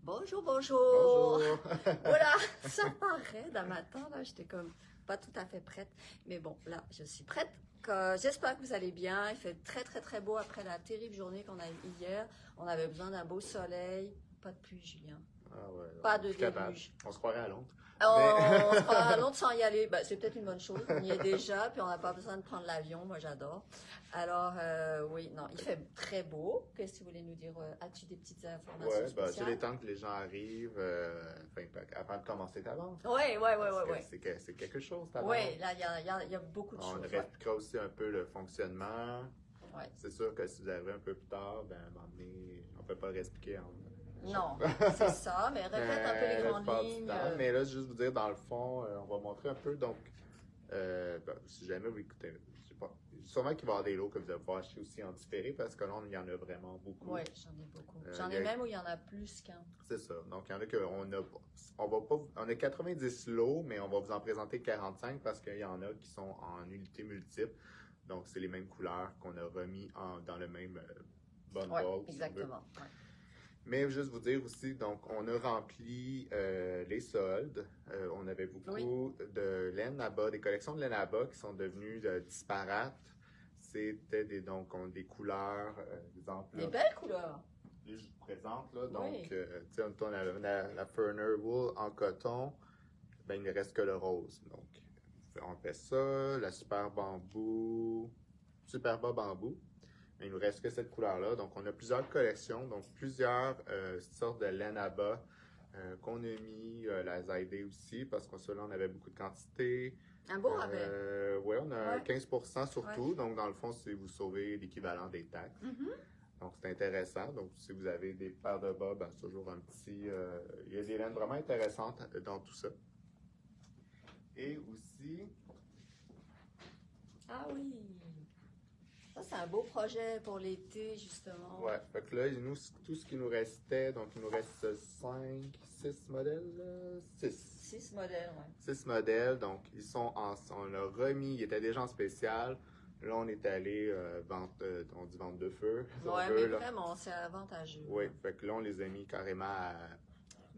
Bonjour, bonjour. Bonjour. Voilà, ça paraît d'un matin, là, j'étais comme pas tout à fait prête. Mais bon, là, je suis prête. J'espère que vous allez bien. Il fait très, très, très beau après la terrible journée qu'on a eue hier. On avait besoin d'un beau soleil. Pas de pluie, Julien. Ah ouais, Pas de capable. déluge. On se croirait à Londres. On se croira à Londres sans y aller. Ben, c'est peut-être une bonne chose. On y est déjà, puis on n'a pas besoin de prendre l'avion. Moi, j'adore. Alors, oui, non, il fait très beau. Qu'est-ce que tu voulais nous dire? As-tu des petites informations Ouais, spéciales? c'est les temps que les gens arrivent, avant de commencer ta vente. Oui. C'est quelque chose, ta vente. Oui, là, il y a beaucoup de On choses. expliquera aussi un peu le fonctionnement. Ouais. C'est sûr que si vous arrivez un peu plus tard, ben, à un moment donné, on ne peut pas réexpliquer. Non, c'est ça, mais répète un peu les grandes lignes. Mais là, juste vous dire, dans le fond, on va montrer un peu, donc, si jamais vous écoutez, je sais pas, sûrement qu'il va y avoir des lots que vous allez pouvoir acheter aussi en différé, parce que là, il y en a vraiment beaucoup. Oui, j'en ai beaucoup. J'en ai même où il y en a plus qu'un. C'est ça. Donc, il y en a on a 90 lots, mais on va vous en présenter 45 parce qu'il y en a qui sont en unités multiples. Donc, c'est les mêmes couleurs qu'on a remis dans le même bundle. Oui, exactement. Si mais juste vous dire aussi, donc, on a rempli les soldes. On avait beaucoup de laine à bas, des collections de laine à bas qui sont devenues disparates. C'était des couleurs, exemple. Des belles couleurs. Je vous présente, là. Donc, on a la Ferner Wool en coton. Ben, il ne reste que le rose. Donc, on fait ça. La Super Bas Bambou. Il nous reste que cette couleur-là. Donc, on a plusieurs collections, donc plusieurs sortes de laine à bas qu'on a mis, la Zaidé aussi, parce que ceux-là, on avait beaucoup de quantité. Un beau rabais. Oui, on a 15% surtout. Ouais. Donc, dans le fond, c'est vous sauvez l'équivalent des taxes. Donc, c'est intéressant. Donc, si vous avez des paires de bas, ben, c'est toujours un petit... il y a des laines vraiment intéressantes dans tout ça. Et aussi... Ah oui! Ça, c'est un beau projet pour l'été, justement. Ouais, fait que là, nous, tout ce qui nous restait, donc il nous reste 6 modèles? 6 modèles, oui. 6 modèles, donc on l'a remis, il était déjà en spécial. Là, on est allé on dit vente de feu. Ouais, mais vraiment, c'est avantageux. Oui, fait que là, on les a mis carrément à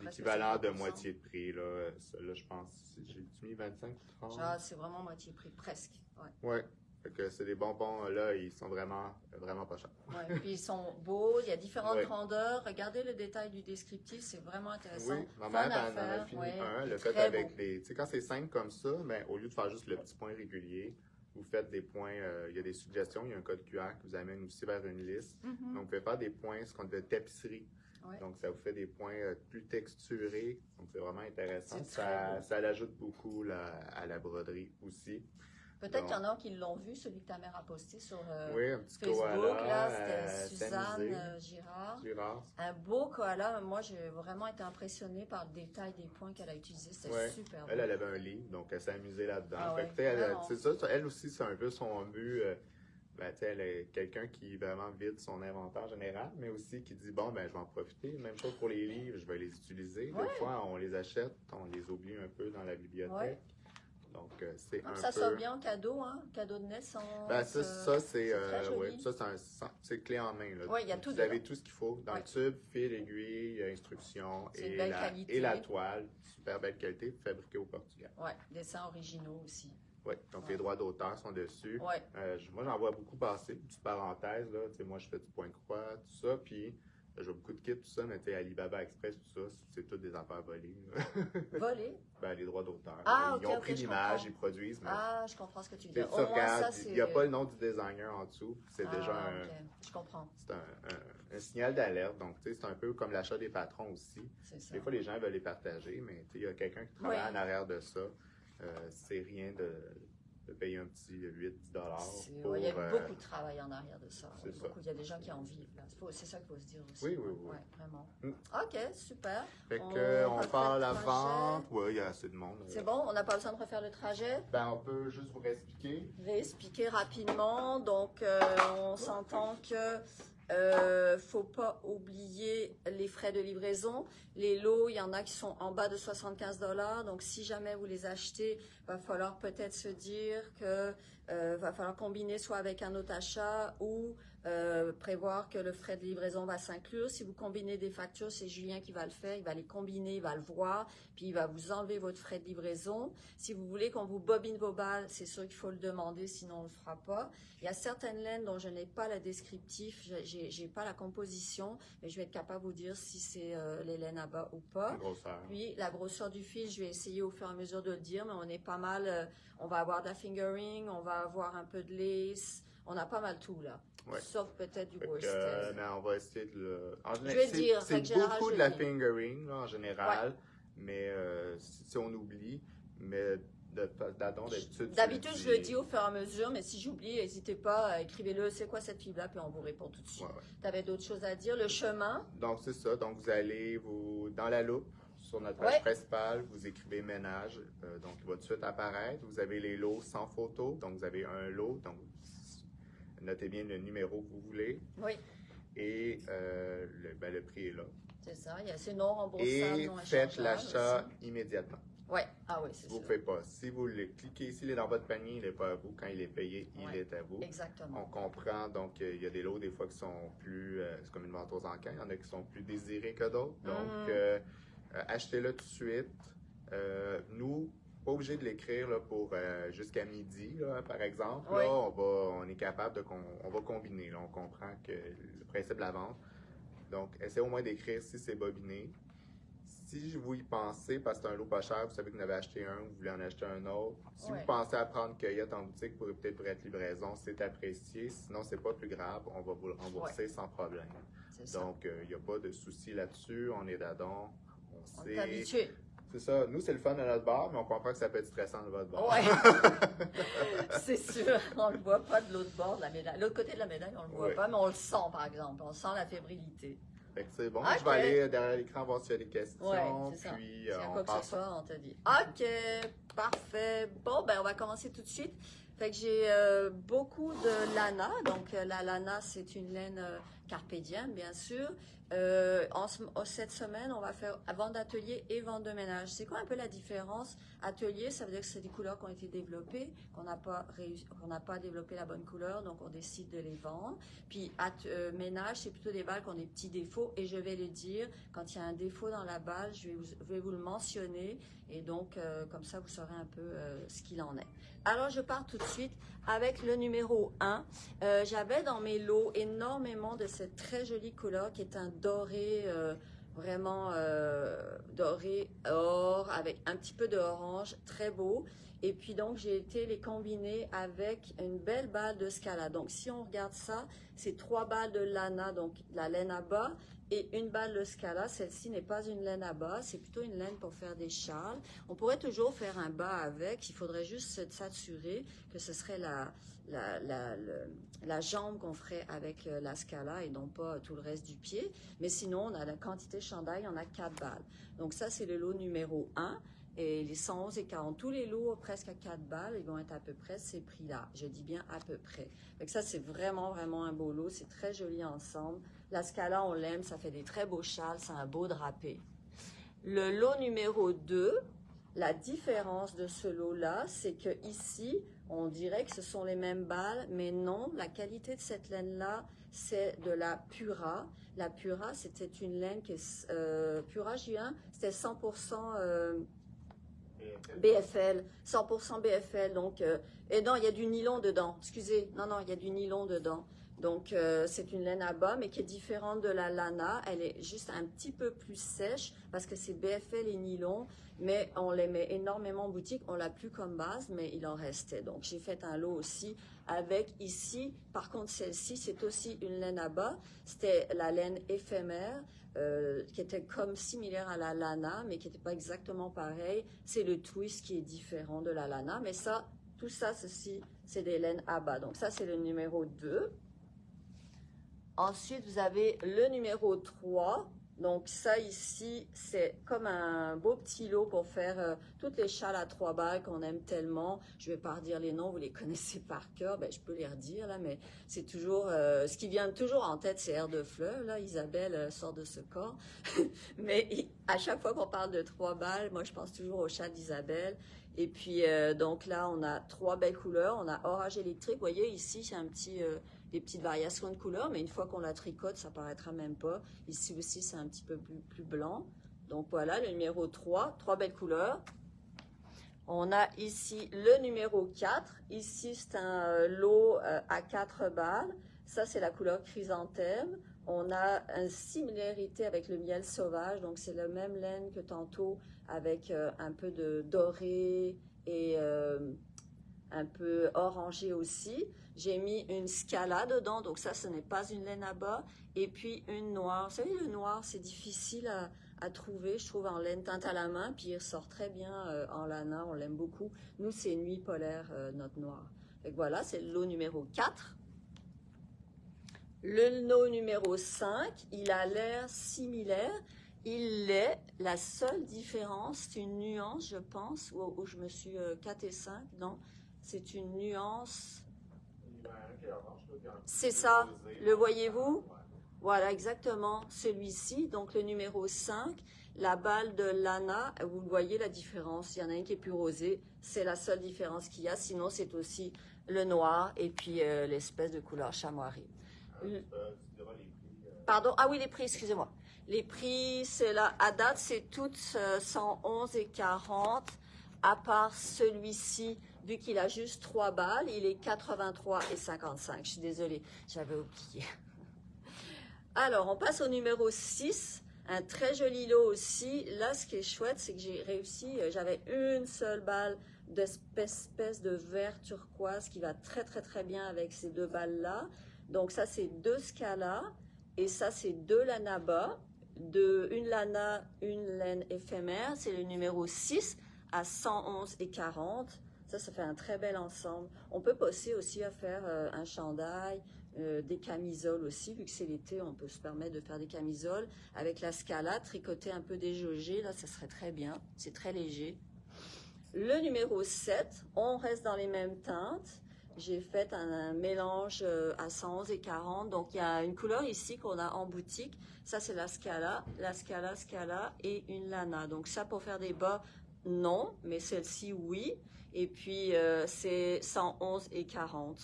l'équivalent de moitié de prix. Là, ça, là je pense, j'ai mis 25 ou 30? Ah, c'est vraiment moitié prix, presque. Ouais. Fait que c'est des bonbons, là, ils sont vraiment, vraiment pas chers. Oui, puis ils sont beaux, il y a différentes grandeurs. Regardez le détail du descriptif, c'est vraiment intéressant. Oui, ma mère en a fini un, le fait avec les... Tu sais, quand c'est simple comme ça, ben, au lieu de faire juste le petit point régulier, vous faites des points, il y a des suggestions, il y a un code QR qui vous amène aussi vers une liste. Donc, vous pouvez faire des points, ce qu'on appelle tapisserie. Donc, ça vous fait des points plus texturés. Donc, c'est vraiment intéressant. Ça l'ajoute beaucoup à la broderie aussi. Peut-être qu'il y en a qui l'ont vu, celui que ta mère a posté sur un petit Facebook. Koala, Là, c'était Suzanne Girard. Un beau koala. Moi, j'ai vraiment été impressionnée par le détail des points qu'elle a utilisés. C'était super beau. Elle avait un livre, donc elle s'est amusée là-dedans. C'est ça, elle aussi, c'est un peu son but. Elle est quelqu'un qui vraiment vide son inventaire général, mais aussi qui dit, bon, ben, je vais en profiter. Même chose pour les livres, je vais les utiliser. Des fois, on les achète, on les oublie un peu dans la bibliothèque. Donc, c'est un ça peu... sort bien en cadeau, hein? Cadeau de naissance. Ben, c'est clé en main. Oui, il y a tout. Vous avez tout ce qu'il faut dans le tube, fil, aiguille, instruction et la toile. Super belle qualité, fabriquée au Portugal. Oui, dessins originaux aussi. Oui, donc les droits d'auteur sont dessus. Moi, j'en vois beaucoup passer. Petite parenthèse, là, moi, je fais du point-croix, tout ça, puis je vois beaucoup de kits, tout ça, mais Alibaba Express, tout ça, c'est toutes des affaires volées. Volées? Ben, les droits d'auteur. Ils ont pris l'image, ils produisent. Mais je comprends ce que tu veux dire. Il n'y a pas le nom du designer en dessous. C'est déjà je comprends. C'est un signal d'alerte. Donc, c'est un peu comme l'achat des patrons aussi. Des fois, les gens veulent les partager, mais il y a quelqu'un qui travaille en arrière de ça. C'est rien de payer un petit 8-10 $. Il y a beaucoup de travail en arrière de ça. Il y a des gens qui en vivent. C'est ça qu'il faut se dire aussi. Oui. Vraiment. OK, super. Fait qu'on part la vente. Oui, il y a assez de monde. C'est bon? On n'a pas besoin de refaire le trajet? Ben, on peut juste vous réexpliquer. Réexpliquer rapidement. Donc, on s'entend que faut pas oublier les frais de livraison. Les lots, il y en a qui sont en bas de 75 $. Donc, si jamais vous les achetez, va falloir peut-être se dire que va falloir combiner soit avec un autre achat ou prévoir que le frais de livraison va s'inclure. Si vous combinez des factures, c'est Julien qui va le faire. Il va les combiner, il va le voir, puis il va vous enlever votre frais de livraison. Si vous voulez qu'on vous bobine vos balles, c'est sûr qu'il faut le demander, sinon on ne le fera pas. Il y a certaines laines dont je n'ai pas le descriptif, j'ai pas la composition, mais je vais être capable de vous dire si c'est les laines à bas ou pas. La grosseur. Puis la grosseur du fil, je vais essayer au fur et à mesure de le dire, mais on est pas mal, on va avoir de la fingering, on va avoir un peu de lace, on a pas mal tout là. Ouais. Sauf peut-être du worsted. Mais on va essayer de le... Je vais dire. C'est beaucoup de la fingering là, en général, mais si on oublie, mais d'habitude... D'habitude, je le dis au fur et à mesure, mais si j'oublie, n'hésitez pas, écrivez-le, c'est quoi cette fibre-là, puis on vous répond tout de suite. Tu avais d'autres choses à dire? Le chemin? Donc, c'est ça. Donc, vous allez dans la loupe, sur notre page principale, vous écrivez ménage, donc il va tout de suite apparaître. Vous avez les lots sans photo, donc vous avez un lot, donc notez bien le numéro que vous voulez. Oui. Et le prix est là. C'est ça, il y a ces non remboursables, et non faites l'achat immédiatement. Oui, ah oui, c'est ça. Vous ne pouvez pas. Si vous le cliquez ici, il est dans votre panier, il n'est pas à vous. Quand il est payé, il est à vous. Exactement. On comprend, donc il y a des lots des fois qui sont plus, c'est comme une vente aux encarts, il y en a qui sont plus désirés que d'autres. Donc, achetez-le tout de suite. Nous, pas obligé de l'écrire là, pour jusqu'à midi, là, par exemple. Oui. Là, on est capable on va combiner. Là, on comprend que le principe de la vente. Donc, essayez au moins d'écrire si c'est bobiné. Si vous y pensez, parce que c'est un lot pas cher, vous savez que vous en avez acheté un, vous voulez en acheter un autre. Si vous pensez à prendre cueillette en boutique, peut-être pour être livraison, c'est apprécié. Sinon, c'est pas plus grave, on va vous le rembourser sans problème. Donc, il n'y a pas de souci là-dessus. On est d'adon. On est habitué. C'est ça. Nous, c'est le fun de notre bar, mais on comprend que ça peut être stressant de votre bar. Oui, c'est sûr. On ne le voit pas de l'autre bord de la médaille. L'autre côté de la médaille, on ne le voit pas, mais on le sent, par exemple. On sent la fébrilité. C'est bon. Je vais aller derrière l'écran voir s'il y a des questions. Oui, c'est ça. Puis, s'il y a quoi que ce soit, on te dit. OK, parfait. Bon, ben on va commencer tout de suite. Fait que j'ai beaucoup de lana. Donc, la lana, c'est une laine carpe diem, bien sûr. Cette semaine, on va faire vente d'atelier et vente de ménage. C'est quoi un peu la différence? Atelier, ça veut dire que c'est des couleurs qui ont été développées, qu'on n'a pas développé la bonne couleur, donc on décide de les vendre. Puis ménage, c'est plutôt des balles qui ont des petits défauts, et je vais le dire, quand il y a un défaut dans la balle, je vais vous le mentionner, et donc comme ça, vous saurez un peu ce qu'il en est. Alors, je pars tout de suite avec le numéro 1. J'avais dans mes lots énormément de cette très jolie couleur qui est un doré, vraiment doré or avec un petit peu d'orange, très beau. Et puis donc, j'ai été les combiner avec une belle balle de Scala. Donc, si on regarde ça, c'est 3 balles de lana, donc la laine à bas, et une balle de Scala. Celle-ci n'est pas une laine à bas, c'est plutôt une laine pour faire des châles. On pourrait toujours faire un bas avec, il faudrait juste s'assurer que ce serait la jambe qu'on ferait avec la Scala et non pas tout le reste du pied. Mais sinon, on a la quantité chandail, on a 4 balles. Donc ça, c'est le lot numéro 1. Et les 111 et 40, tous les lots presque à 4 balles, ils vont être à peu près ces prix-là. Je dis bien à peu près. Donc ça, c'est vraiment, vraiment un beau lot. C'est très joli ensemble. La Scala, on l'aime. Ça fait des très beaux châles. C'est un beau drapé. Le lot numéro 2, la différence de ce lot-là, c'est que ici, on dirait que ce sont les mêmes balles, mais non. La qualité de cette laine-là, c'est de la Pura. La Pura, c'était une laine qui est... Pura J1, c'était 100%... BFL, 100% BFL, donc, et non, il y a du nylon dedans, excusez, non, il y a du nylon dedans, donc c'est une laine à bas, mais qui est différente de la lana, elle est juste un petit peu plus sèche, parce que c'est BFL et nylon, mais on les met énormément en boutique, on l'a plus comme base, mais il en restait, donc j'ai fait un lot aussi, avec ici, par contre celle-ci, c'est aussi une laine à bas, c'était la laine éphémère, qui était comme similaire à la lana, mais qui n'était pas exactement pareil. C'est le twist qui est différent de la lana, mais ça, tout ça, ceci, c'est des laines à bas. Donc ça, c'est le numéro 2. Ensuite, vous avez le numéro 3. Donc ça ici, c'est comme un beau petit lot pour faire toutes les châles à 3 balles qu'on aime tellement. Je ne vais pas redire les noms, vous les connaissez par cœur. Ben, je peux les redire là, mais c'est toujours ce qui vient toujours en tête, c'est Air de Fleur. Là, Isabelle sort de ce corps. Mais à chaque fois qu'on parle de 3 balles, moi je pense toujours au châle d'Isabelle. Et puis donc là, on a 3 belles couleurs. On a orage électrique. Vous voyez ici, c'est un petit des petites variations de couleurs, mais une fois qu'on la tricote, ça paraîtra même pas. Ici aussi, c'est un petit peu plus blanc. Donc voilà, le numéro 3, 3 belles couleurs. On a ici le numéro 4. Ici, c'est un lot à 4 balles. Ça, c'est la couleur chrysanthème. On a une similarité avec le miel sauvage. Donc, c'est la même laine que tantôt avec un peu de doré et un peu orangé aussi. J'ai mis une scala dedans. Donc, ça, ce n'est pas une laine à bas. Et puis, une noire. Vous savez, le noir, c'est difficile à trouver, je trouve, en laine teinte à la main, puis il ressort très bien en lana, on l'aime beaucoup. Nous, c'est Nuit Polaire, notre noir. Donc voilà, c'est le lot numéro 4. Le lot numéro 5, il a l'air similaire. Il l'est. La seule différence, c'est une nuance, je pense, où je me suis 4 et 5, non, c'est une nuance. C'est ça, le voyez-vous? Voilà, exactement, celui-ci, donc le numéro 5, la balle de lana, vous voyez la différence, il y en a une qui est plus rosée, c'est la seule différence qu'il y a, sinon c'est aussi le noir et puis l'espèce de couleur chamoirie. Pardon, ah oui, les prix, excusez-moi. Les prix, c'est là, à date, c'est toutes 111 et 40, à part celui-ci, vu qu'il a juste 3 balles, il est 83 et 55, je suis désolée, j'avais oublié. Alors, on passe au numéro 6, un très joli lot aussi. Là, ce qui est chouette, c'est que j'ai réussi, j'avais une seule balle d'espèce de vert turquoise qui va très, très, très bien avec ces 2 balles-là. Donc, ça, c'est 2 Scala et ça, c'est 2 Lana bas. Une Lana, une laine éphémère. C'est le numéro 6 à 111 et 40. Ça fait un très bel ensemble. On peut passer aussi à faire un chandail, des camisoles aussi, vu que c'est l'été, on peut se permettre de faire des camisoles avec la Scala, tricoter un peu des jaugés, là, ça serait très bien, c'est très léger. Le numéro 7, on reste dans les mêmes teintes. J'ai fait un mélange à 111 et 40, donc il y a une couleur ici qu'on a en boutique, ça c'est la Scala, Scala et une Lana. Donc ça pour faire des bas, non, mais celle-ci, oui. Et puis c'est 111 et 40,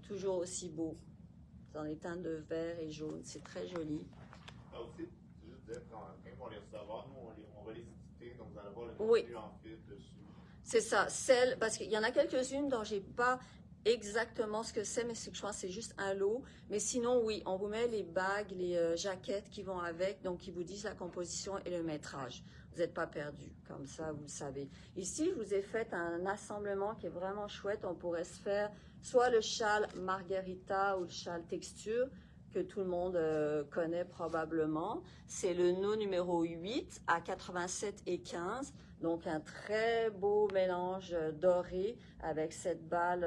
toujours aussi beau. Dans les teintes de vert et jaune, c'est très joli. Ah, aussi, juste dire, quand on les recevoir, nous, on va les éditer, donc vous allez voir le contenu en fil dessus. C'est ça, parce qu'il y en a quelques-unes dont j'ai pas exactement ce que c'est, mais je crois que c'est juste un lot. Mais sinon, oui, on vous met les bagues, les jaquettes qui vont avec, donc qui vous disent la composition et le métrage. Vous n'êtes pas perdu, comme ça, vous le savez. Ici, je vous ai fait un assemblement qui est vraiment chouette. On pourrait se faire soit le châle Margherita ou le châle texture, que tout le monde connaît probablement. C'est le nœud numéro 8 à 87 et 15. Donc, un très beau mélange doré avec cette balle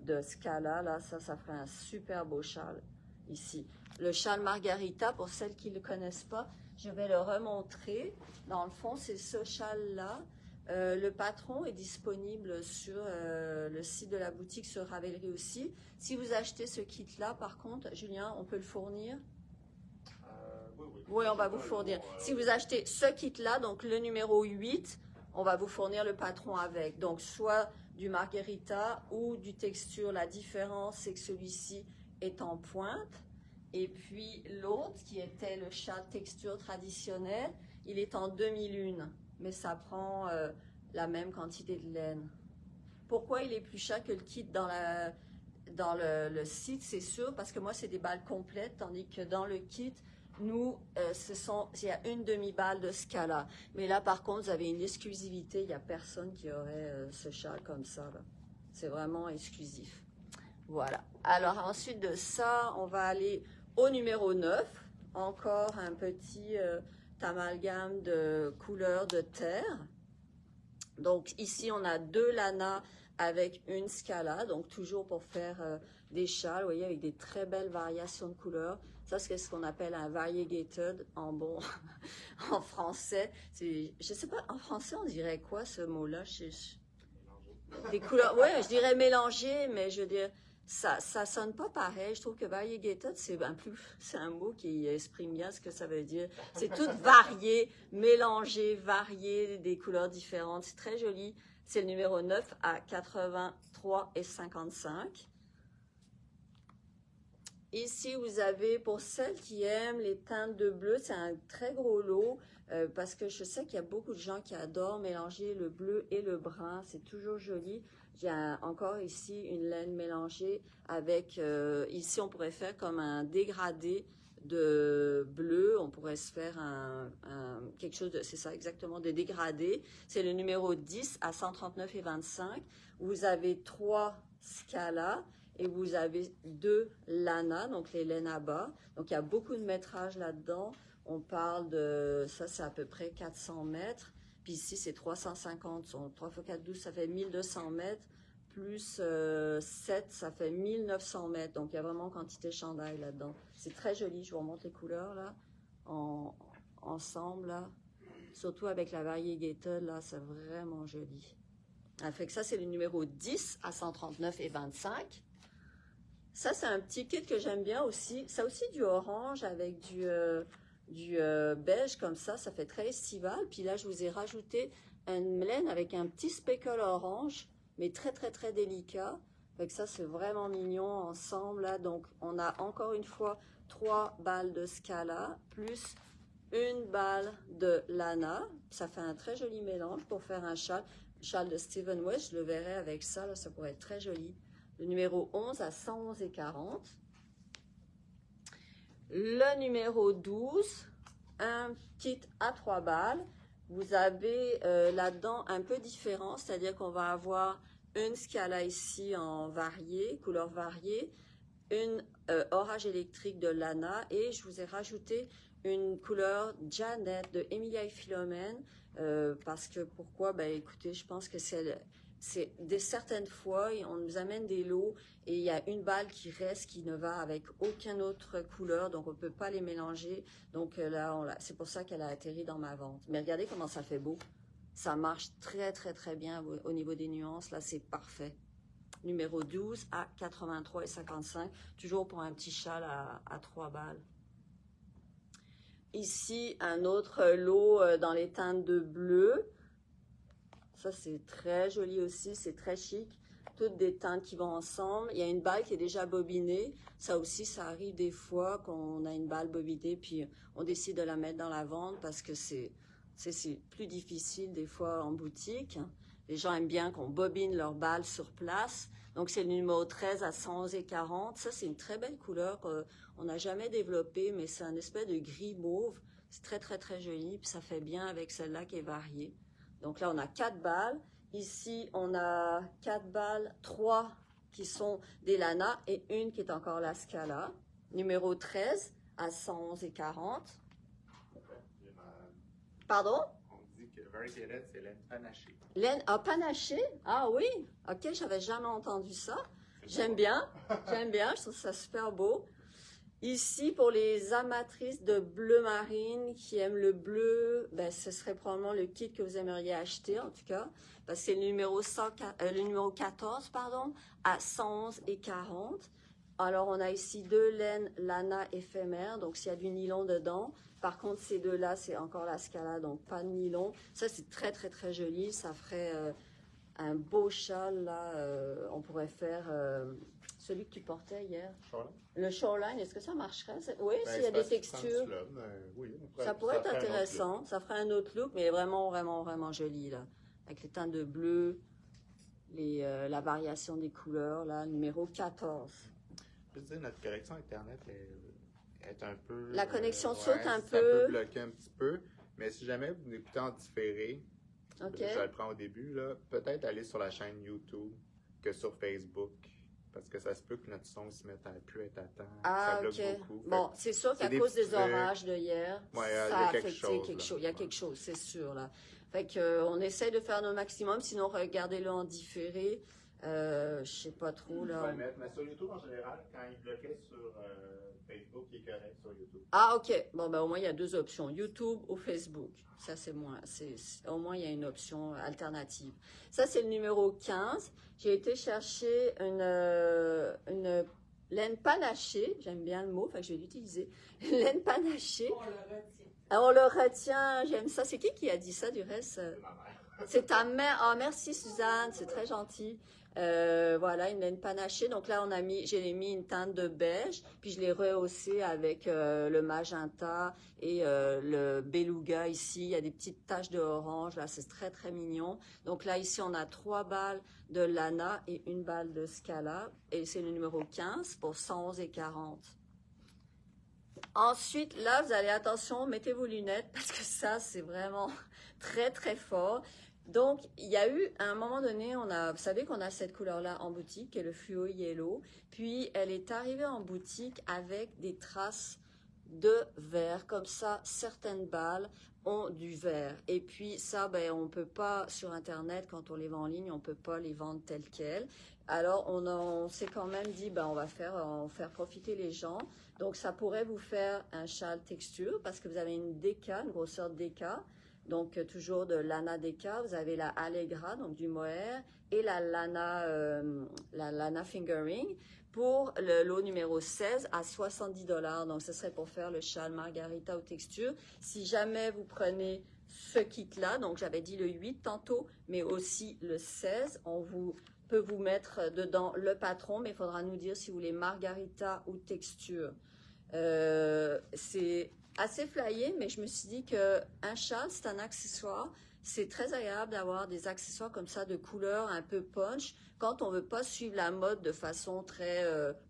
de Scala. Là, ça ferait un super beau châle ici. Le châle Margherita, pour celles qui ne le connaissent pas, je vais le remontrer. Dans le fond, c'est ce châle-là. Le patron est disponible sur le site de la boutique, sur Ravelry aussi. Si vous achetez ce kit-là, par contre, Julien, on peut le fournir? Oui, on va vous fournir. Si vous achetez ce kit-là, donc le numéro 8, on va vous fournir le patron avec. Donc, soit du Margherita ou du texture. La différence, c'est que celui-ci est en pointe. Et puis, l'autre, qui était le châle texture traditionnel, il est en demi-lune. Mais ça prend la même quantité de laine. Pourquoi il est plus cher que le kit dans le site? C'est sûr, parce que moi, c'est des balles complètes, tandis que dans le kit, nous, il y a une demi-balle de Scala. Mais là, par contre, vous avez une exclusivité. Il n'y a personne qui aurait ce châle comme ça. C'est vraiment exclusif. Voilà. Alors, ensuite de ça, on va aller au numéro 9. Encore un petit amalgame de couleurs de terre. Donc, ici, on a 2 lanas avec une Scala. Donc, toujours pour faire des châles, vous voyez, avec des très belles variations de couleurs. Ça, c'est ce qu'on appelle un variegated en bon, en français. Je sais pas, en français, on dirait quoi ce mot-là? Des couleurs, ouais, je dirais mélangé, mais je veux dire, ça sonne pas pareil. Je trouve que variegated, c'est un mot qui exprime bien ce que ça veut dire. C'est tout varié, mélangé, varié, des couleurs différentes. C'est très joli. C'est le numéro 9 à 83 et 55. Ici, vous avez, pour celles qui aiment les teintes de bleu, c'est un très gros lot parce que je sais qu'il y a beaucoup de gens qui adorent mélanger le bleu et le brun. C'est toujours joli. J'ai encore ici une laine mélangée avec, ici, on pourrait faire comme un dégradé de bleu. On pourrait se faire quelque chose de, c'est ça exactement, de dégradé. C'est le numéro 10 à 139,25. Vous avez 3 scalas. Et vous avez 2 lanas, donc les laines à bas. Donc, il y a beaucoup de métrage là-dedans. On parle de, ça, c'est à peu près 400 mètres. Puis ici, c'est 350. 3 x 4, 12, ça fait 1200 mètres. Plus 7, ça fait 1900 mètres. Donc, il y a vraiment quantité chandail là-dedans. C'est très joli. Je vous remonte les couleurs, là, ensemble, là. Surtout avec la variégated, là, c'est vraiment joli. Ça fait que ça, c'est le numéro 10 à 139,25. Ça, c'est un petit kit que j'aime bien aussi. Ça aussi du orange avec du beige comme ça. Ça fait très estival. Puis là, je vous ai rajouté une laine avec un petit speckle orange, mais très, très, très délicat. Fait que ça, c'est vraiment mignon ensemble. Là. Donc, on a encore une fois 3 balles de Scala plus une balle de Lana. Ça fait un très joli mélange pour faire un châle. Châle de Steven West, je le verrai avec ça. Là, ça pourrait être très joli. Le numéro 11 à 111,40. Le numéro 12, un kit à 3 balles. Vous avez là-dedans un peu différent, c'est-à-dire qu'on va avoir une Scala ici en varié, couleur variée, une orage électrique de Lana et je vous ai rajouté une couleur Janet de Emilia et Philomène parce que pourquoi? Ben écoutez, je pense que c'est certaines fois, on nous amène des lots et il y a une balle qui reste, qui ne va avec aucune autre couleur, donc on ne peut pas les mélanger. Donc là, c'est pour ça qu'elle a atterri dans ma vente. Mais regardez comment ça fait beau. Ça marche très, très, très bien au niveau des nuances. Là, c'est parfait. Numéro 12 à 83,55, toujours pour un petit châle à 3 balles. Ici, un autre lot dans les teintes de bleu. Ça, c'est très joli aussi, c'est très chic. Toutes des teintes qui vont ensemble. Il y a une balle qui est déjà bobinée. Ça aussi, ça arrive des fois qu'on a une balle bobinée, puis on décide de la mettre dans la vente parce que c'est plus difficile des fois en boutique. Les gens aiment bien qu'on bobine leur balle sur place. Donc, c'est le numéro 13 à 111,40. Ça, c'est une très belle couleur qu'on n'a jamais développée, mais c'est un espèce de gris mauve. C'est très, très, très joli. Puis, ça fait bien avec celle-là qui est variée. Donc là, on a 4 balles. Ici, on a 4 balles, 3 qui sont des Lana et une qui est encore la Scala. Numéro 13 à 111,40. Pardon? On dit que Variegated, c'est laine panachée. Laine panachée? Ah oui? Ok, j'avais jamais entendu ça. J'aime bien, je trouve ça super beau. Ici, pour les amatrices de bleu marine qui aiment le bleu, ben, ce serait probablement le kit que vous aimeriez acheter, en tout cas, parce que c'est le numéro 14, pardon, à 111,40. Alors, on a ici 2 laines Lana éphémères, donc s'il y a du nylon dedans. Par contre, ces deux-là, c'est encore la Scala, donc pas de nylon. Ça, c'est très, très, très joli. Ça ferait un beau châle, là. On pourrait faire celui que tu portais hier. Shoreline? Le shoreline, est-ce que ça marcherait? Oui, Ben, s'il y a des textures. Oui, Ça pourrait être intéressant. Ça ferait un autre look, mais vraiment, vraiment, vraiment joli, là. Avec les teintes de bleu, la variation des couleurs, là, numéro 14. Je veux dire, notre connexion Internet est un peu... La connexion saute un peu. Ça peut bloquer un petit peu. Mais si jamais vous écoutez en différé, Okay. je le prends au début, là, peut-être aller sur la chaîne YouTube que sur Facebook. Parce que ça se peut que notre son se mette à plus être à temps. Ah, ça ok. beaucoup. Bon, c'est sûr qu'à cause des orages de hier, ça a affecté quelque chose. Il y a quelque chose, c'est sûr, là. Fait que, on essaye de faire notre maximum, sinon regardez-le en différé. Je sais pas trop, là. Je vais le mettre, mais sur YouTube en général, quand il bloquait sur Facebook, il est correct sur YouTube. Ah, ok. Bon, ben au moins, il y a 2 options, YouTube ou Facebook. Ça, c'est moins. Au moins, il y a une option alternative. Ça, c'est le numéro 15. J'ai été chercher une laine panachée. J'aime bien le mot, fait que je vais l'utiliser. Une laine panachée. On le retient. On le retient, j'aime ça. C'est qui a dit ça, du reste? C'est ma mère. C'est ta mère. Oh, merci Suzanne, c'est très gentil. Voilà, une laine panachée. Donc là, j'ai mis une teinte de beige, puis je l'ai rehaussé avec le magenta et le beluga ici. Il y a des petites taches de orange, là, c'est très très mignon. Donc là, ici, on a 3 balles de lana et une balle de scala. Et c'est le numéro 15 pour 111,40. Ensuite, là, vous allez, attention, mettez vos lunettes parce que ça, c'est vraiment très, très fort. Donc, il y a eu, à un moment donné, vous savez qu'on a cette couleur-là en boutique, qui est le fluo yellow. Puis, elle est arrivée en boutique avec des traces de vert. Comme ça, certaines balles ont du vert. Et puis, ça, ben, on ne peut pas, sur Internet, quand on les vend en ligne, on ne peut pas les vendre telles quelles. Alors, on s'est quand même dit, ben, on va faire profiter les gens. Donc, ça pourrait vous faire un châle texture parce que vous avez une DK, une grosseur DK. Donc, toujours de lana DK. Vous avez la Allegra, donc du mohair, et la lana fingering pour le lot numéro 16 à 70$. Donc, ce serait pour faire le châle margarita aux textures. Si jamais vous prenez ce kit-là, donc j'avais dit le 8 tantôt, mais aussi le 16, peut vous mettre dedans le patron, mais il faudra nous dire si vous voulez margarita ou texture. C'est assez flyé, mais je me suis dit qu'un châle, c'est un accessoire. C'est très agréable d'avoir des accessoires comme ça de couleur un peu punch. Quand on ne veut pas suivre la mode de façon très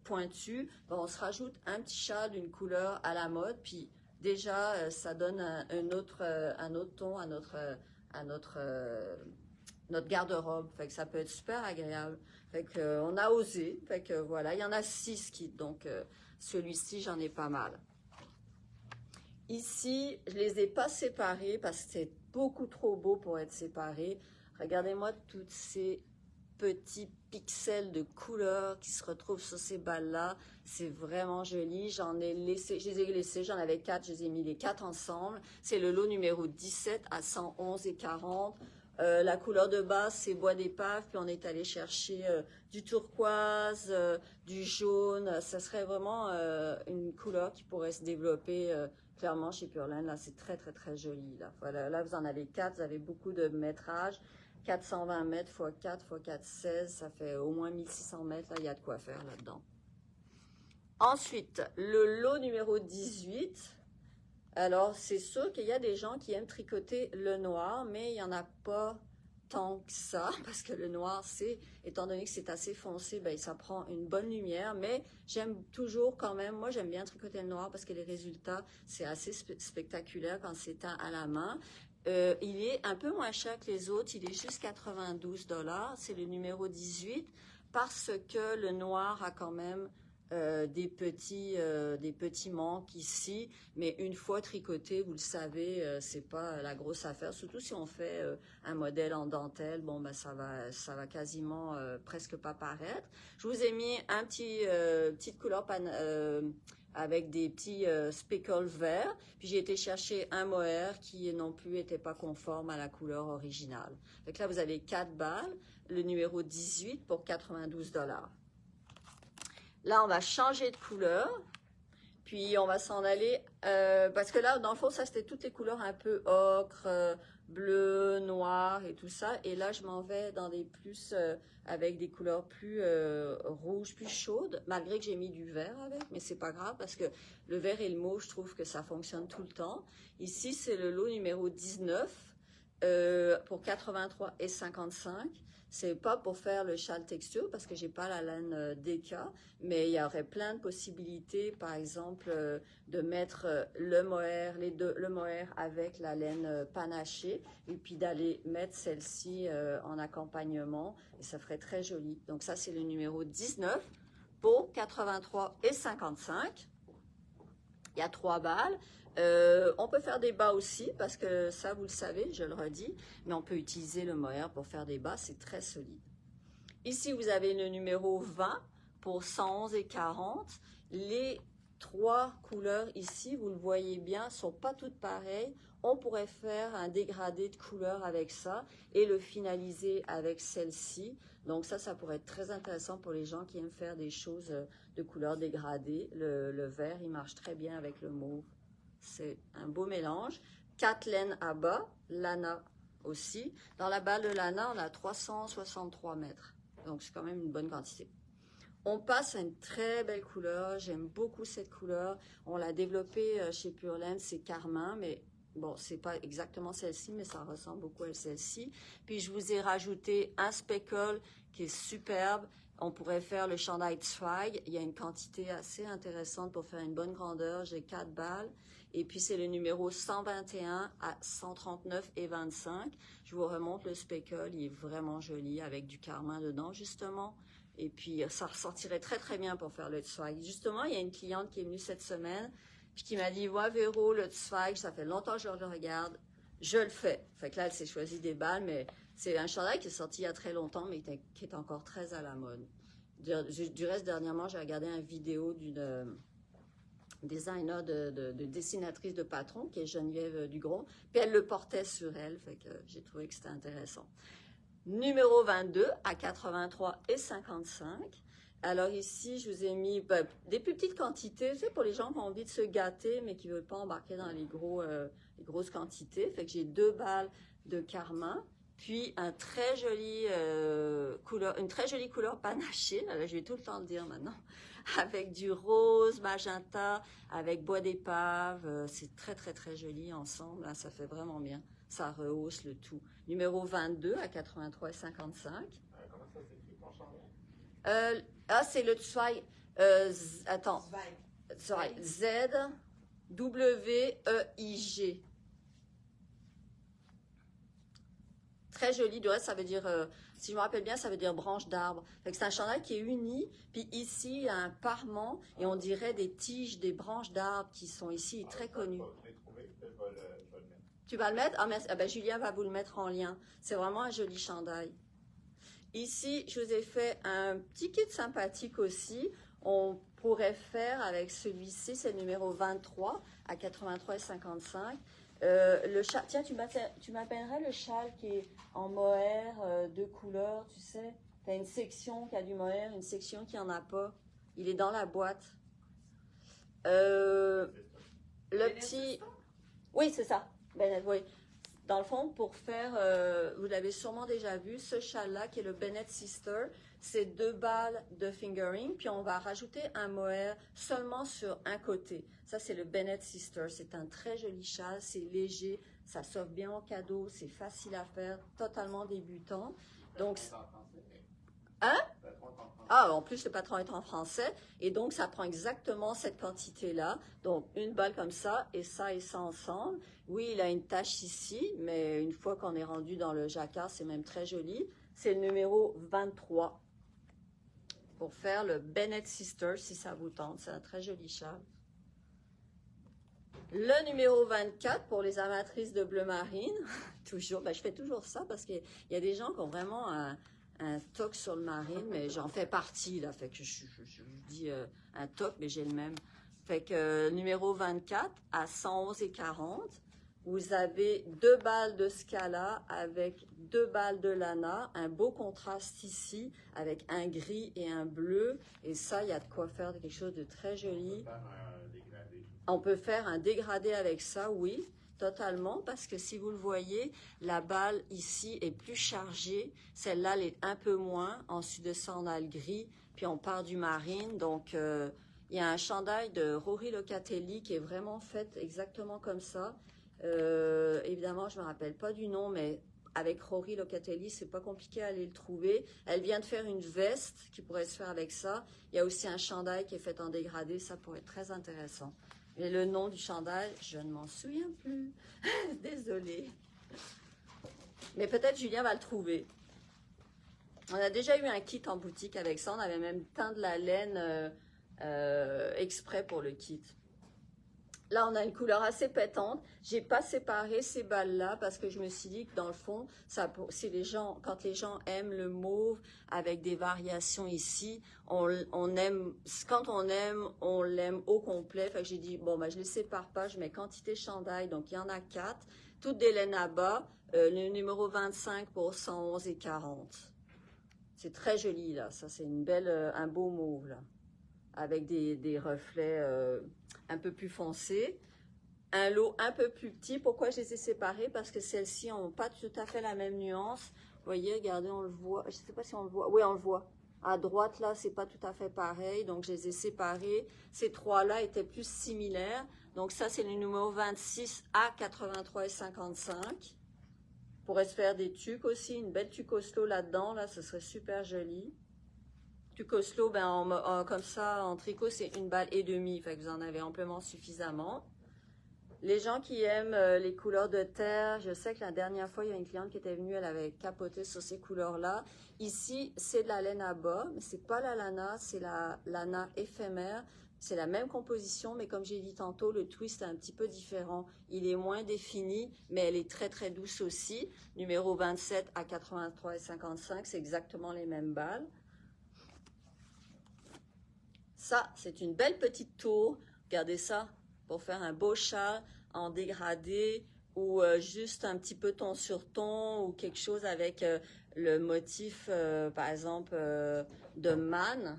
pointue, ben on se rajoute un petit châle d'une couleur à la mode, puis déjà, ça donne un autre ton à notre garde-robe. Fait que ça peut être super agréable. Fait que, on a osé. Fait que voilà, il y en a 6 kits. Donc, celui-ci, j'en ai pas mal. Ici, je les ai pas séparés parce que c'est beaucoup trop beau pour être séparés. Regardez-moi toutes ces petits pixels de couleurs qui se retrouvent sur ces balles-là. C'est vraiment joli. Je les ai laissés, j'en avais 4, je les ai mis les 4 ensemble. C'est le lot numéro 17 à 111,40. La couleur de base, c'est bois d'épave, puis on est allé chercher du turquoise, du jaune. Ça serait vraiment une couleur qui pourrait se développer clairement chez Purelaine. Là, c'est très, très, très joli. Là. Voilà, là, vous en avez 4, vous avez beaucoup de métrage. 420 mètres x 4 x 4, 16, ça fait au moins 1600 mètres. Là, il y a de quoi faire là-dedans. Ensuite, le lot numéro 18. Alors, c'est sûr qu'il y a des gens qui aiment tricoter le noir, mais il n'y en a pas tant que ça, parce que le noir, étant donné que c'est assez foncé, ben, ça prend une bonne lumière, mais j'aime toujours quand même, moi j'aime bien tricoter le noir parce que les résultats, c'est assez spectaculaire quand c'est teint à la main. Il est un peu moins cher que les autres, il est juste 92$, c'est le numéro 18, parce que le noir a quand même des petits manques ici, mais une fois tricoté, vous le savez, c'est pas la grosse affaire, surtout si on fait un modèle en dentelle, bon ben ça va quasiment presque pas paraître. Je vous ai mis un petite couleur avec des petits speckles verts, puis j'ai été chercher un mohair qui non plus était pas conforme à la couleur originale. Donc là, vous avez 4 balles, le numéro 18 pour 92$. Là, on va changer de couleur, puis on va s'en aller, parce que là, dans le fond, ça, c'était toutes les couleurs un peu ocre, bleu, noir et tout ça. Et là, je m'en vais dans des plus, avec des couleurs plus rouges, plus chaudes, malgré que j'ai mis du vert avec, mais c'est pas grave, parce que le vert et le mauve, je trouve que ça fonctionne tout le temps. Ici, c'est le lot numéro 19 pour 83,55. C'est pas pour faire le châle texture parce que j'ai pas la laine DK, mais il y aurait plein de possibilités, par exemple, de mettre le mohair, le mohair avec la laine panachée et puis d'aller mettre celle-ci en accompagnement et ça ferait très joli. Donc ça, c'est le numéro 19 pour 83,55. Il y a 3 balles. On peut faire des bas aussi, parce que ça, vous le savez, je le redis, mais on peut utiliser le mohair pour faire des bas, c'est très solide. Ici, vous avez le numéro 20 pour 111,40. Les 3 couleurs ici, vous le voyez bien, sont pas toutes pareilles. On pourrait faire un dégradé de couleurs avec ça et le finaliser avec celle-ci. Donc ça pourrait être très intéressant pour les gens qui aiment faire des choses de couleurs dégradées. Le vert, il marche très bien avec le mauve. C'est un beau mélange. 4 laines à bas, lana aussi. Dans la balle de lana, on a 363 mètres. Donc, c'est quand même une bonne quantité. On passe à une très belle couleur. J'aime beaucoup cette couleur. On l'a développée chez Pure Laine, c'est carmin, mais bon, c'est pas exactement celle-ci, mais ça ressemble beaucoup à celle-ci. Puis, je vous ai rajouté un speckle qui est superbe. On pourrait faire le chandail Zweig. Il y a une quantité assez intéressante pour faire une bonne grandeur. J'ai 4 balles. Et puis, c'est le numéro 121 à 139,25. Je vous remonte le speckle. Il est vraiment joli avec du carmin dedans, justement. Et puis, ça ressortirait très, très bien pour faire le Zweig. Justement, il y a une cliente qui est venue cette semaine puis qui m'a dit, « Ouais, Véro, le Zweig, ça fait longtemps que je le regarde. Je le fais. » Fait que là, elle s'est choisi des balles, mais c'est un chandail qui est sorti il y a très longtemps, mais qui est encore très à la mode. Du reste, dernièrement, j'ai regardé une vidéo d'une designer, de dessinatrice de patron, qui est Geneviève Dugros, puis elle le portait sur elle, fait que j'ai trouvé que c'était intéressant. Numéro 22 à 83,55. Alors ici, je vous ai mis des plus petites quantités, tu sais, pour les gens qui ont envie de se gâter, mais qui ne veulent pas embarquer dans les grosses quantités. Fait que j'ai 2 balles de carmin, puis une très jolie couleur panachée, là, je vais tout le temps le dire maintenant, avec du rose, magenta, avec bois d'épave. C'est très, très, très joli ensemble, là, ça fait vraiment bien. Ça rehausse le tout. Numéro 22 à 83,55. Comment ça s'écrit ton chandail? C'est le Zweig. Attends. Zweig. Z-W-E-I-G. Très joli. Du reste, ça veut dire, si je me rappelle bien, ça veut dire branche d'arbre. C'est un chandail qui est uni. Puis ici, il y a un parement et on dirait des tiges, des branches d'arbres qui sont ici très connues. Tu vas le mettre? Ah, merci. Ah, ben, Julien va vous le mettre en lien. C'est vraiment un joli chandail. Ici, je vous ai fait un petit kit sympathique aussi. On pourrait faire avec celui-ci, c'est le numéro 23 à 83,55. Le châle, tiens, tu m'appellerais le châle qui est en mohair, 2 couleurs, tu sais. Tu as une section qui a du mohair, une section qui n'en a pas. Il est dans la boîte. Le petit... Oui, c'est ça. Bennett, oui. Dans le fond, pour faire, vous l'avez sûrement déjà vu, ce châle-là qui est le Bennett Sister, c'est 2 balles de fingering, puis on va rajouter un mohair seulement sur un côté. Ça, c'est le Bennett Sister. C'est un très joli châle, c'est léger, ça s'offre bien en cadeau, c'est facile à faire, totalement débutant. Donc, hein? Ah, en plus, le patron est en français. Et donc, ça prend exactement cette quantité-là. Donc, une balle comme ça et ça ensemble. Oui, il a une tache ici, mais une fois qu'on est rendu dans le jacquard, c'est même très joli. C'est le numéro 23 pour faire le Bennett Sister, si ça vous tente. C'est un très joli châle. Le numéro 24 pour les amatrices de bleu marine. Toujours, je fais toujours ça parce qu'il y a des gens qui ont vraiment un toc sur le marine, mais j'en fais partie, là. Fait que je dis un toc, mais j'ai le même. Fait que numéro 24 à 111,40. Vous avez 2 balles de Scala avec 2 balles de lana. Un beau contraste ici avec un gris et un bleu. Et ça, il y a de quoi faire quelque chose de très joli. On peut faire un dégradé avec ça, oui. Totalement, parce que si vous le voyez, la balle ici est plus chargée. Celle-là, elle est un peu moins. Ensuite de ça, on a le gris. Puis on part du marine. Donc, il y a un chandail de Rory Locatelli qui est vraiment fait exactement comme ça. Évidemment, je ne me rappelle pas du nom, mais avec Rory Locatelli, c'est pas compliqué à aller le trouver. Elle vient de faire une veste qui pourrait se faire avec ça. Il y a aussi un chandail qui est fait en dégradé. Ça pourrait être très intéressant. Mais le nom du chandail, je ne m'en souviens plus. Désolée. Mais peut-être Julien va le trouver. On a déjà eu un kit en boutique avec ça. On avait même teint de la laine exprès pour le kit. Là, on a une couleur assez pétante. J'ai pas séparé ces balles-là parce que je me suis dit que dans le fond, si quand les gens aiment le mauve avec des variations ici, on aime, quand on aime, on l'aime au complet. Fait que j'ai dit, bon, je les sépare pas, je mets quantité chandail, donc il y en a 4. Toutes des laines à bas, le numéro 25 pour 111,40. C'est très joli, là. Ça, c'est un beau mauve, là, avec des reflets un peu plus foncés. un lot un peu plus petit. Pourquoi je les ai séparés? Parce que celles-ci n'ont pas tout à fait la même nuance. Vous voyez, regardez, on le voit. Je ne sais pas si on le voit. Oui, on le voit. À droite, là, c'est pas tout à fait pareil. Donc, je les ai séparés. Ces trois-là étaient plus similaires. Donc, ça, c'est le numéro 26 à 83,55. Pourrait se faire des tuques aussi. Une belle tuque Oslo là-dedans. Là, ce serait super joli. Tuque Oslo, ben, comme ça, en tricot, c'est 1,5 balle. Fait que vous en avez amplement suffisamment. Les gens qui aiment les couleurs de terre, je sais que la dernière fois, il y a une cliente qui était venue, elle avait capoté sur ces couleurs-là. Ici, c'est de la laine à bas, mais c'est pas la lana, c'est la lana éphémère. C'est la même composition, mais comme j'ai dit tantôt, le twist est un petit peu différent. Il est moins défini, mais elle est très très douce aussi. Numéro 27 à 83,55, c'est exactement les mêmes balles. Ça, c'est une belle petite tour. Regardez ça, pour faire un beau châle en dégradé ou juste un petit peu ton sur ton ou quelque chose avec le motif, par exemple, de manne,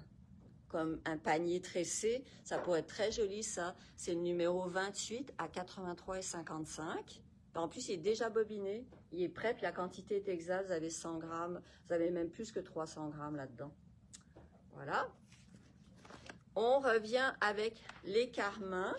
comme un panier tressé. Ça pourrait être très joli, ça. C'est le numéro 28 à 83,55. En plus, il est déjà bobiné. Il est prêt, puis la quantité est exacte. Vous avez 100 grammes. Vous avez même plus que 300 grammes là-dedans. Voilà. On revient avec les carmins.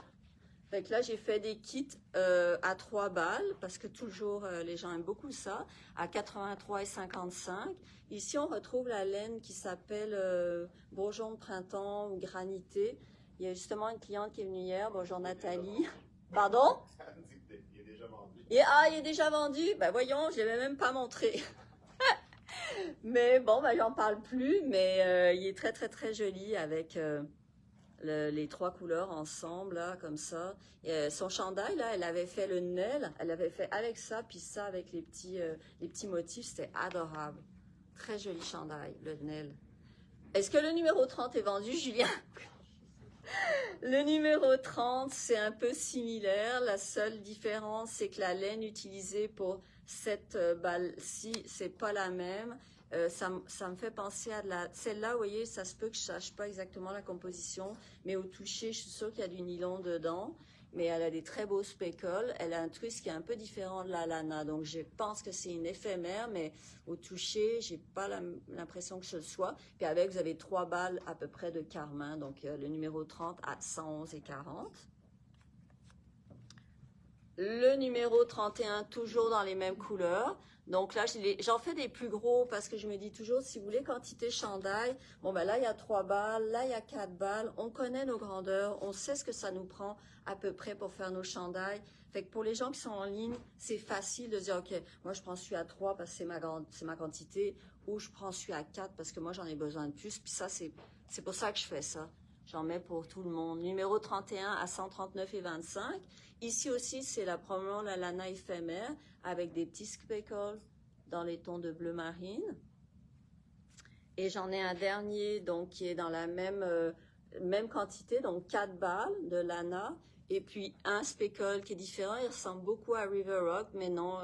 Donc là, j'ai fait des kits à 3 balles, parce que toujours, les gens aiment beaucoup ça, à 83,55. Ici, on retrouve la laine qui s'appelle Bourgeon de printemps ou granité. Il y a justement une cliente qui est venue hier. Bonjour Nathalie. Pardon? Il est déjà vendu. Il est déjà vendu? Ben voyons, je ne l'avais même pas montré. Mais bon, ben, j'en parle plus, mais il est très, très, très joli avec... les 3 couleurs ensemble, là, comme ça. Et, son chandail, là, elle avait fait le Nel, elle avait fait avec ça, puis ça avec les petits motifs, c'était adorable. Très joli chandail, le Nel. Est-ce que le numéro 30 est vendu, Julien? Le numéro 30, c'est un peu similaire. La seule différence, c'est que la laine utilisée pour cette balle-ci, c'est pas la même. Ça me fait penser à celle-là, vous voyez, ça se peut que je sache pas exactement la composition, mais au toucher, je suis sûre qu'il y a du nylon dedans. Mais elle a des très beaux speckles. Elle a un twist qui est un peu différent de la lana. Donc, je pense que c'est une éphémère, mais au toucher, j'ai pas l'impression que ce soit. Puis avec, vous avez 3 balles à peu près de carmin. Donc, le numéro 30 à 111,40. Le numéro 31, toujours dans les mêmes couleurs. Donc là, j'en fais des plus gros parce que je me dis toujours, si vous voulez quantité chandail, bon ben là, il y a 3 balles, là, il y a 4 balles. On connaît nos grandeurs, on sait ce que ça nous prend à peu près pour faire nos chandails. Fait que pour les gens qui sont en ligne, c'est facile de dire, OK, moi, je prends celui à 3 parce que c'est ma quantité, ou je prends celui à 4 parce que moi, j'en ai besoin de plus. Puis ça, c'est pour ça que je fais ça. J'en mets pour tout le monde. Numéro 31 à 139,25. Ici aussi, c'est probablement la lana éphémère avec des petits speckles dans les tons de bleu marine. Et j'en ai un dernier donc, qui est dans la même quantité, donc 4 balles de lana. Et puis un speckle qui est différent. Il ressemble beaucoup à River Rock, mais non,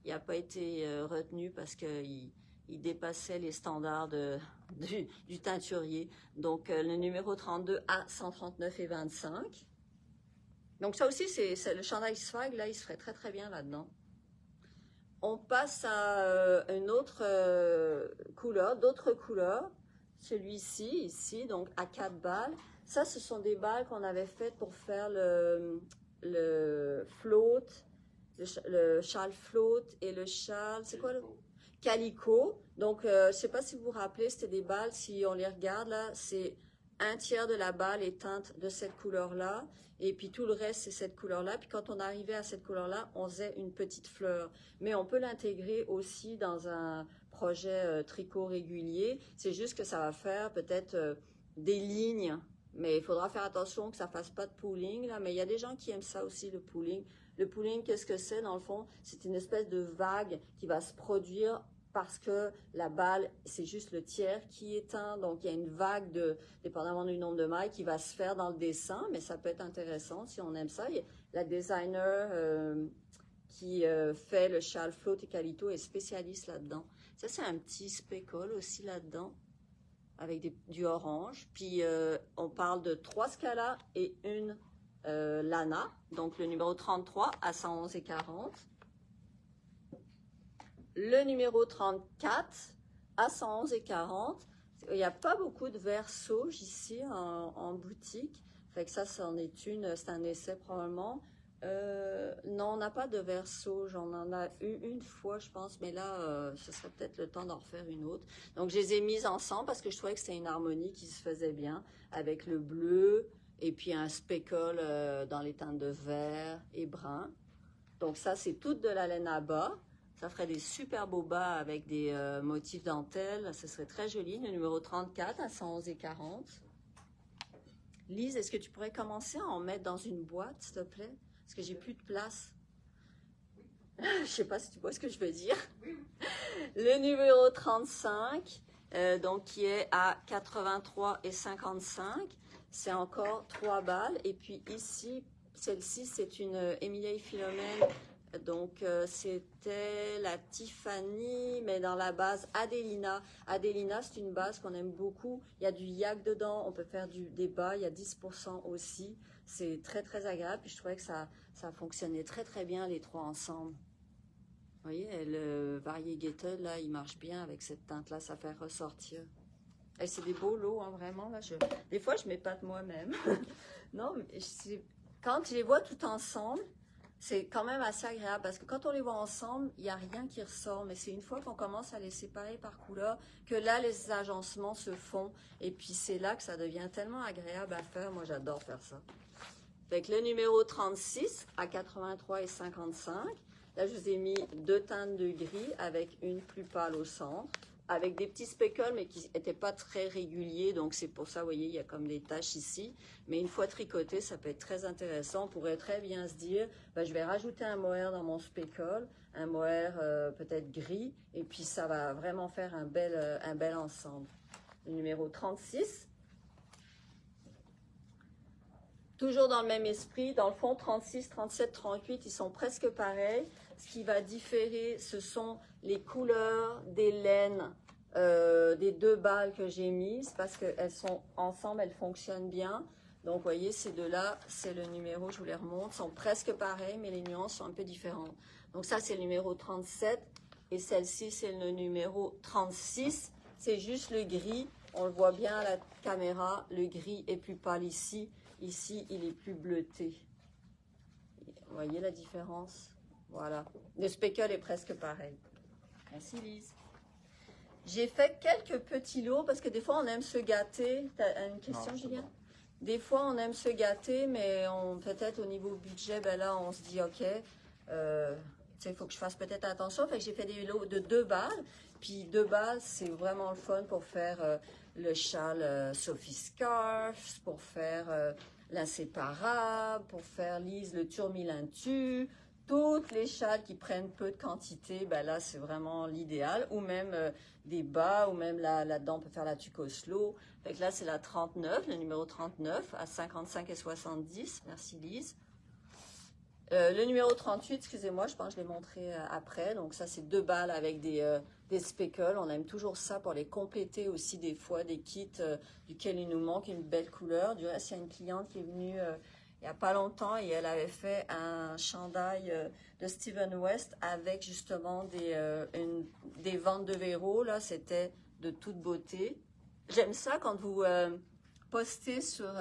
il n'a pas été retenu parce qu'il dépassait les standards du teinturier. Donc, le numéro 32 à 139,25. Donc, ça aussi, c'est le chandail Swag, là, il se ferait très, très bien là-dedans. On passe à une autre couleur, d'autres couleurs. Celui-ci, ici, donc à 4 balles. Ça, ce sont des balles qu'on avait faites pour faire le float, le châle float et le châle, c'est quoi le... Calico. Donc, je ne sais pas si vous vous rappelez, c'était des balles, si on les regarde là, c'est un tiers de la balle est teinte de cette couleur-là, et puis tout le reste, c'est cette couleur-là. Puis quand on arrivait à cette couleur-là, on faisait une petite fleur. Mais on peut l'intégrer aussi dans un projet tricot régulier. C'est juste que ça va faire peut-être des lignes, mais il faudra faire attention que ça ne fasse pas de pooling, là. Mais il y a des gens qui aiment ça aussi, le pooling. Le pooling, qu'est-ce que c'est dans le fond? C'est une espèce de vague qui va se produire parce que la balle, c'est juste le tiers qui est teint. Donc, il y a une vague, dépendamment du nombre de mailles, qui va se faire dans le dessin, mais ça peut être intéressant si on aime ça. La designer qui fait le châle float et calito est spécialiste là-dedans. Ça, c'est un petit speckle aussi là-dedans, avec du orange. Puis, on parle de 3 scalas et une Lana, donc le numéro 33 à 111,40. Le numéro 34 à 111,40. Il n'y a pas beaucoup de verres sauge ici en boutique. Fait que ça, c'en est une, c'est un essai probablement. Non, on n'a pas de verre sauge. On en a eu une fois, je pense, mais là, ce serait peut-être le temps d'en refaire une autre. Donc, je les ai mises ensemble parce que je trouvais que c'était une harmonie qui se faisait bien avec le bleu et puis un speckle dans les teintes de vert et brun. Donc, ça, c'est toute de la laine à bas. Ça ferait des super beaux bas avec des motifs dentelle. Ce serait très joli. Le numéro 34 à 111,40. Lise, est-ce que tu pourrais commencer à en mettre dans une boîte, s'il te plaît? Parce que j'ai plus de place. Je ne sais pas si tu vois ce que je veux dire. Le numéro 35, donc qui est à 83,55. C'est encore 3 balles. Et puis ici, celle-ci, c'est une Emilia Philomène. Donc, c'était la Tiffany, mais dans la base Adelina. Adelina, c'est une base qu'on aime beaucoup. Il y a du yak dedans, on peut faire des bas, il y a 10% aussi. C'est très, très agréable. Puis, je trouvais que ça fonctionnait très, très bien, les trois ensemble. Vous voyez, le variegated, là, il marche bien avec cette teinte-là, ça fait ressortir. Et c'est des beaux lots, hein, vraiment. Là, des fois, je m'épate moi-même. Non, mais quand je les vois tout ensemble, c'est quand même assez agréable parce que quand on les voit ensemble, il n'y a rien qui ressort. Mais c'est une fois qu'on commence à les séparer par couleur que là, les agencements se font. Et puis, c'est là que ça devient tellement agréable à faire. Moi, j'adore faire ça. Avec le numéro 36 à 83,55. Là, je vous ai mis 2 teintes de gris avec une plus pâle au centre. Avec des petits speckles, mais qui n'étaient pas très réguliers. Donc, c'est pour ça, vous voyez, il y a comme des taches ici. Mais une fois tricoté, ça peut être très intéressant. On pourrait très bien se dire, ben, je vais rajouter un mohair dans mon speckle, un mohair peut-être gris, et puis ça va vraiment faire un bel ensemble. Le numéro 36. Toujours dans le même esprit, dans le fond, 36, 37, 38, ils sont presque pareils. Ce qui va différer, ce sont les couleurs des laines des 2 balles que j'ai mises parce qu'elles sont ensemble, elles fonctionnent bien. Donc, vous voyez, ces deux-là, c'est le numéro, je vous les remonte, sont presque pareils, mais les nuances sont un peu différentes. Donc, ça, c'est le numéro 37 et celle-ci, c'est le numéro 36. C'est juste le gris. On le voit bien à la caméra, le gris est plus pâle ici. Ici, il est plus bleuté. Vous voyez la différence? Voilà. Le speckle est presque pareil. Merci Lise. J'ai fait quelques petits lots parce que des fois, on aime se gâter. Tu as une question, Julien? Des fois, on aime se gâter, mais peut-être au niveau budget, ben là, on se dit, OK, il faut que je fasse peut-être attention. Fait que j'ai fait des lots de 2 balles. Puis 2 balles, c'est vraiment le fun pour faire le châle Sophie Scarf, pour faire l'inséparable, pour faire Lise le turmilintu. Toutes les châles qui prennent peu de quantité, ben là, c'est vraiment l'idéal. Ou même des bas, ou même là-dedans, on peut faire la tucoslo. Fait que là, c'est la 39, le numéro 39, à 55,70. Merci Lise. Le numéro 38, excusez-moi, je pense que je l'ai montré après. Donc ça, c'est 2 balles avec des speckles. On aime toujours ça pour les compléter aussi des fois, des kits duquel il nous manque une belle couleur. Du reste, il y a une cliente qui est venue il n'y a pas longtemps et elle avait fait un chandail de Steven West avec justement des ventes de verrou. Là, c'était de toute beauté. J'aime ça quand vous postez sur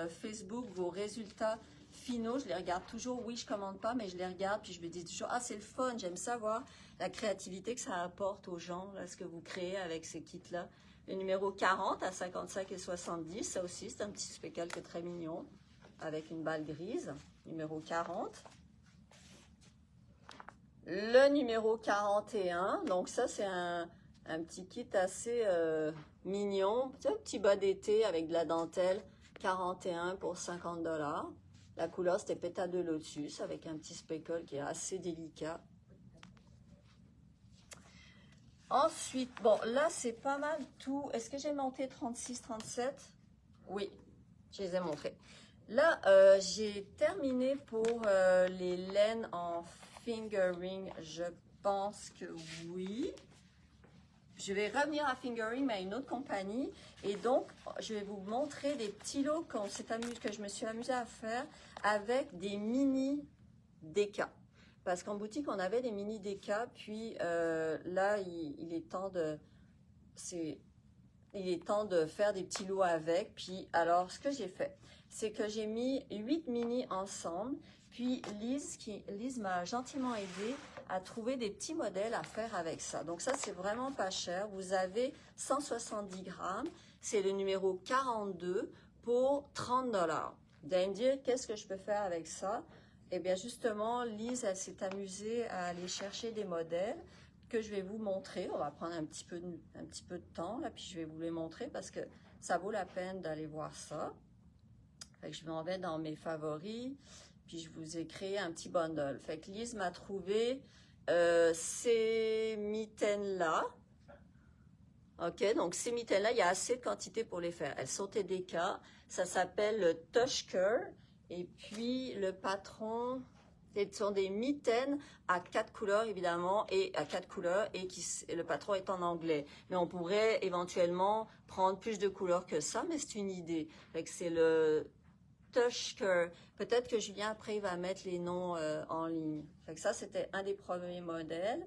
Facebook vos résultats finaux, je les regarde toujours. Oui, je commande pas, mais je les regarde puis je me dis toujours, ah, c'est le fun, j'aime savoir la créativité que ça apporte aux gens, là, ce que vous créez avec ces kits-là. Le numéro 40 à 55,70, ça aussi, c'est un petit speckle qui est très mignon, avec une balle grise. Numéro 40. Le numéro 41, donc ça, c'est un petit kit assez mignon. C'est un petit bas d'été avec de la dentelle, 41 pour 50 $. La couleur, c'était pétale de lotus avec un petit speckle qui est assez délicat. Ensuite, bon, là, c'est pas mal tout. Est-ce que j'ai monté 36, 37? Oui, je les ai montrés. Là, j'ai terminé pour les laines en fingering. Je pense que oui. je vais revenir à Fingering, mais à une autre compagnie. Et donc, je vais vous montrer des petits lots que je me suis amusée à faire avec des mini décas. Parce qu'en boutique, on avait des mini décas. Puis là, il est temps de faire des petits lots avec. Puis alors, ce que j'ai fait, c'est que j'ai mis 8 mini ensemble. Puis Lise m'a gentiment aidé à trouver des petits modèles à faire avec ça. Donc ça, c'est vraiment pas cher. Vous avez 170 grammes. C'est le numéro 42 pour 30 $. Vous allez me dire, qu'est-ce que je peux faire avec ça? Eh bien, justement, Lise, elle s'est amusée à aller chercher des modèles que je vais vous montrer. On va prendre un petit peu de temps, là, puis je vais vous les montrer parce que ça vaut la peine d'aller voir ça. Fait que je m'en vais dans mes favoris. Puis je vous ai créé un petit bundle. Fait que Lise m'a trouvé ces mitaines-là. OK, donc ces mitaines-là, il y a assez de quantité pour les faire. Elles sont TDK. Ça s'appelle le Tushker. Et puis le patron, ce sont des mitaines à 4 couleurs évidemment, et à 4 couleurs, et le patron est en anglais. Mais on pourrait éventuellement prendre plus de couleurs que ça, mais c'est une idée. Fait que c'est le Tushker. Peut-être que Julien, après, il va mettre les noms en ligne. Fait que ça, c'était un des premiers modèles.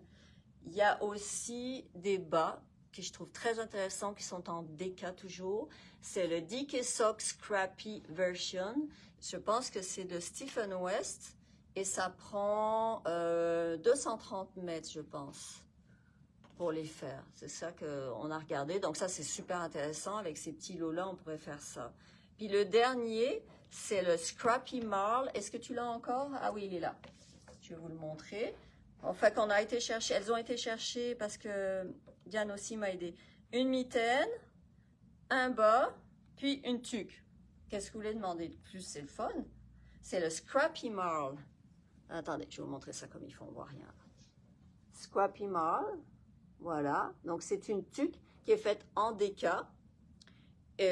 Il y a aussi des bas que je trouve très intéressants, qui sont en DK toujours. C'est le DK Sock Scrappy Version. Je pense que c'est de Stephen West. Et ça prend 230 mètres, je pense, pour les faire. C'est ça qu'on a regardé. Donc ça, c'est super intéressant. Avec ces petits lots-là, on pourrait faire ça. Puis le dernier, c'est le Scrappy Marl. Est-ce que tu l'as encore? Ah oui, il est là. Je vais vous le montrer. En fait, on a été chercher, elles ont été cherchées parce que Diane aussi m'a aidé. Une mitaine, un bas, puis une tuque. Qu'est-ce que vous voulez demander de plus? C'est le fun. C'est le Scrappy Marl. Attendez, je vais vous montrer ça comme il faut, on voit rien. Scrappy Marl, voilà. Donc c'est une tuque qui est faite en DK.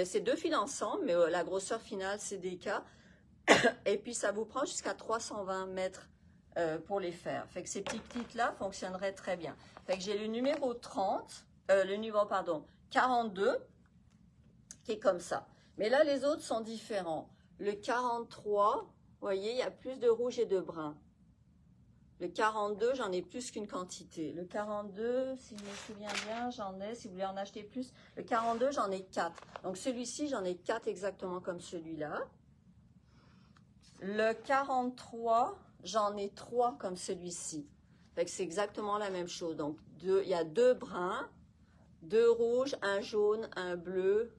C'est 2 fils ensemble, mais la grosseur finale, c'est DK. Et puis, ça vous prend jusqu'à 320 mètres pour les faire. Fait que ces petites-là fonctionneraient très bien. Fait que j'ai le numéro 42, qui est comme ça. Mais là, les autres sont différents. Le 43, vous voyez, il y a plus de rouge et de brun. Le 42, j'en ai plus qu'une quantité. Le 42, si je me souviens bien, j'en ai, si vous voulez en acheter plus. Le 42, j'en ai 4. Donc celui-ci, j'en ai 4 exactement comme celui-là. Le 43, j'en ai 3 comme celui-ci. Fait que c'est exactement la même chose. Donc il y a 2 bruns, 2 rouges, un jaune, un bleu,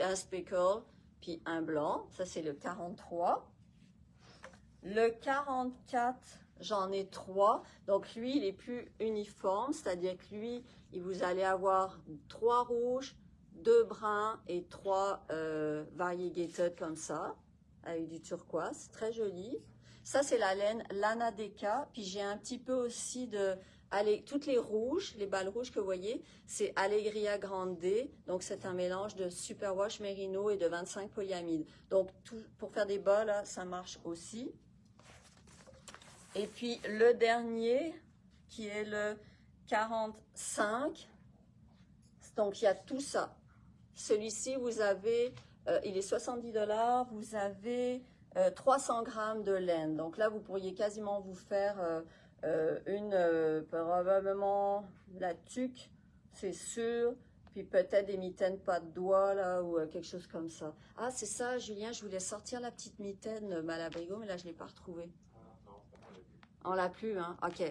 un speckle, puis un blanc. Ça, c'est le 43. Le 44... j'en ai 3, donc lui, il est plus uniforme, c'est-à-dire que lui, vous allez avoir 3 rouges, 2 bruns et 3 variegated comme ça, avec du turquoise, très joli. Ça, c'est la laine Lana Deca, puis j'ai un petit peu aussi de... toutes les rouges, les balles rouges que vous voyez, c'est Allegria Grande, donc c'est un mélange de Superwash Merino et de 25 polyamide. Donc, pour faire des bas, là, ça marche aussi. Et puis le dernier, qui est le 45, donc il y a tout ça. Celui-ci, vous avez, il est 70 $, vous avez 300 grammes de laine. Donc là, vous pourriez quasiment vous faire probablement la tuque, c'est sûr, puis peut-être des mitaines pas de doigts, là, ou quelque chose comme ça. Ah, c'est ça, Julien, je voulais sortir la petite mitaine Malabrigo, mais là, je ne l'ai pas retrouvée. On l'a plus, hein? OK.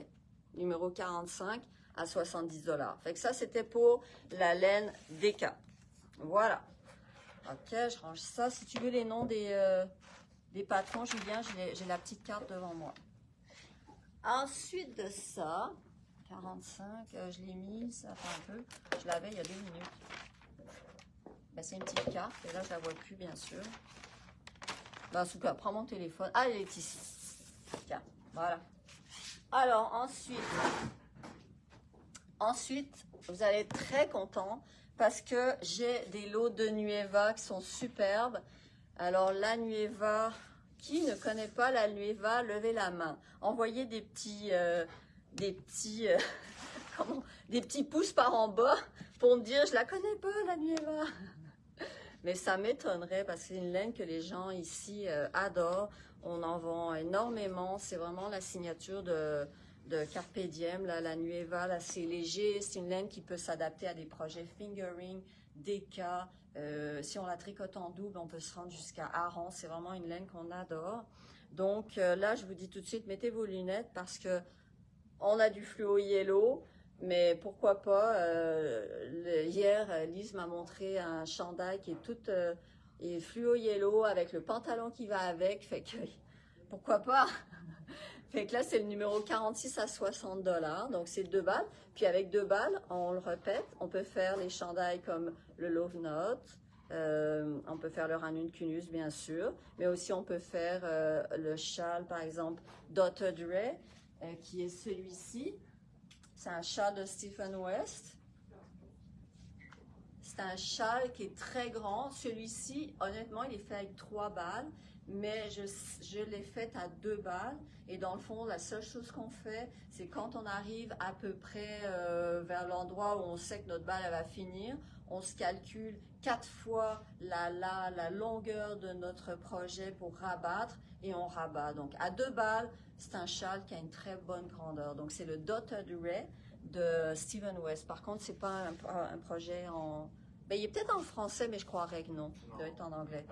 Numéro 45 à 70 $. Fait que ça, c'était pour la laine DK. Voilà. OK, je range ça. Si tu veux les noms des patrons, Julien, j'ai la petite carte devant moi. Ensuite de ça, 45, je l'ai mise, attends un peu. Je l'avais il y a 2 minutes. Ben, c'est une petite carte, et là, je la vois plus, bien sûr. Ben, en tout cas, prends mon téléphone. Ah, elle est ici. Tiens, voilà. Alors, ensuite, vous allez être très content parce que j'ai des lots de Nueva qui sont superbes. Alors, la Nueva, qui ne connaît pas la Nueva, levez la main. Envoyez des petits des petits pouces par en bas pour me dire, je la connais pas, la Nueva. Mais ça m'étonnerait parce que c'est une laine que les gens ici adorent. On en vend énormément. C'est vraiment la signature de Carpe Diem, là, la Nueva. Là, c'est léger. C'est une laine qui peut s'adapter à des projets fingering, déca. Si on la tricote en double, on peut se rendre jusqu'à hareng. C'est vraiment une laine qu'on adore. Donc là, je vous dis tout de suite, mettez vos lunettes parce que on a du fluo yellow. Mais pourquoi pas, hier, Lise m'a montré un chandail qui est tout fluo yellow avec le pantalon qui va avec, fait que pourquoi pas? Fait que là, c'est le numéro 46 à 60 $, donc c'est 2 balles. Puis avec 2 balles, on le répète, on peut faire les chandails comme le Love Note, on peut faire le Ranun Kunus, bien sûr, mais aussi on peut faire le châle, par exemple, Dotted Ray, qui est celui-ci. C'est un châle de Stephen West. C'est un châle qui est très grand. Celui-ci, honnêtement, il est fait avec 3 balles, mais je l'ai fait à 2 balles. Et dans le fond, la seule chose qu'on fait, c'est quand on arrive à peu près vers l'endroit où on sait que notre balle elle va finir, on se calcule 4 fois la longueur de notre projet pour rabattre et on rabat. Donc à 2 balles, c'est un châle qui a une très bonne grandeur. Donc c'est le Dotted Ray de Stephen West. Par contre, c'est pas un projet en... Ben, il est peut-être en français, mais je croirais que non. Il doit être en anglais.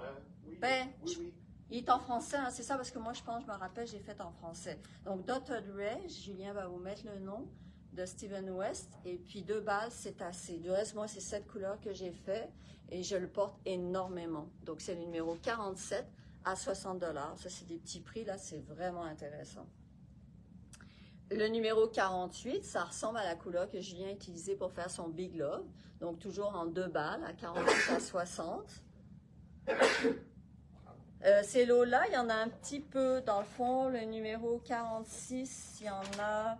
Oui, Ben, oui. Il est en français, hein, c'est ça, parce que moi, je me rappelle, j'ai fait en français. Donc, Dotted Ray, Julien va vous mettre le nom de Stephen West. Et puis, 2 balles, c'est assez. Du reste, moi, c'est cette couleur que j'ai fait et je le porte énormément. Donc, c'est le numéro 47 à 60 $. Ça, c'est des petits prix, là, c'est vraiment intéressant. Le numéro 48, ça ressemble à la couleur que Julien a utilisée pour faire son Big Love. Donc, toujours en 2 balles, à 48 à 60. Ces lots-là, il y en a un petit peu dans le fond. Le numéro 46, il y en a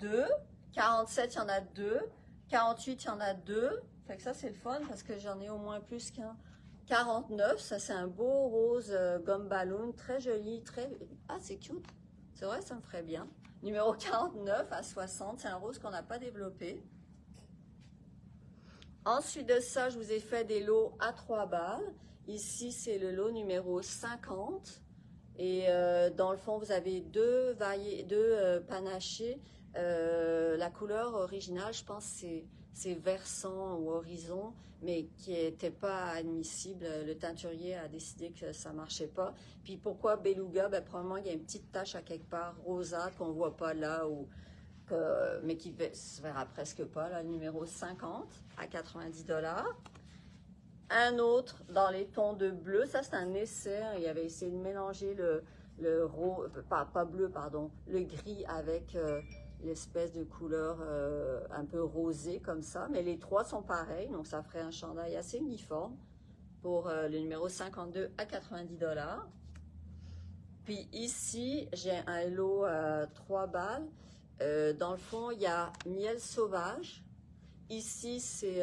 2. 47, il y en a 2. 48, il y en a 2. Fait que ça, c'est le fun parce que j'en ai au moins plus qu'un. 49, ça, c'est un beau rose gomme ballon, très joli, très... Ah, c'est cute. C'est vrai, ça me ferait bien. Numéro 49 à 60, c'est un rose qu'on n'a pas développé. Ensuite de ça, je vous ai fait des lots à 3 balles. Ici, c'est le lot numéro 50. Et dans le fond, vous avez deux panachés. La couleur originale, je pense, c'est versant ou horizon, mais qui n'était pas admissible. Le teinturier a décidé que ça ne marchait pas. Puis pourquoi beluga? Ben, probablement, il y a une petite tache à quelque part rosâtre qu'on ne voit pas là, mais qui se verra presque pas. Là, le numéro 50 à 90 $. Un autre dans les tons de bleu, ça c'est un essai, il avait essayé de mélanger le gris avec l'espèce de couleur un peu rosée comme ça, mais les trois sont pareils, donc ça ferait un chandail assez uniforme pour le numéro 52 à 90 $. Puis ici, j'ai un lot à 3 balles. Dans le fond, il y a miel sauvage. Ici, c'est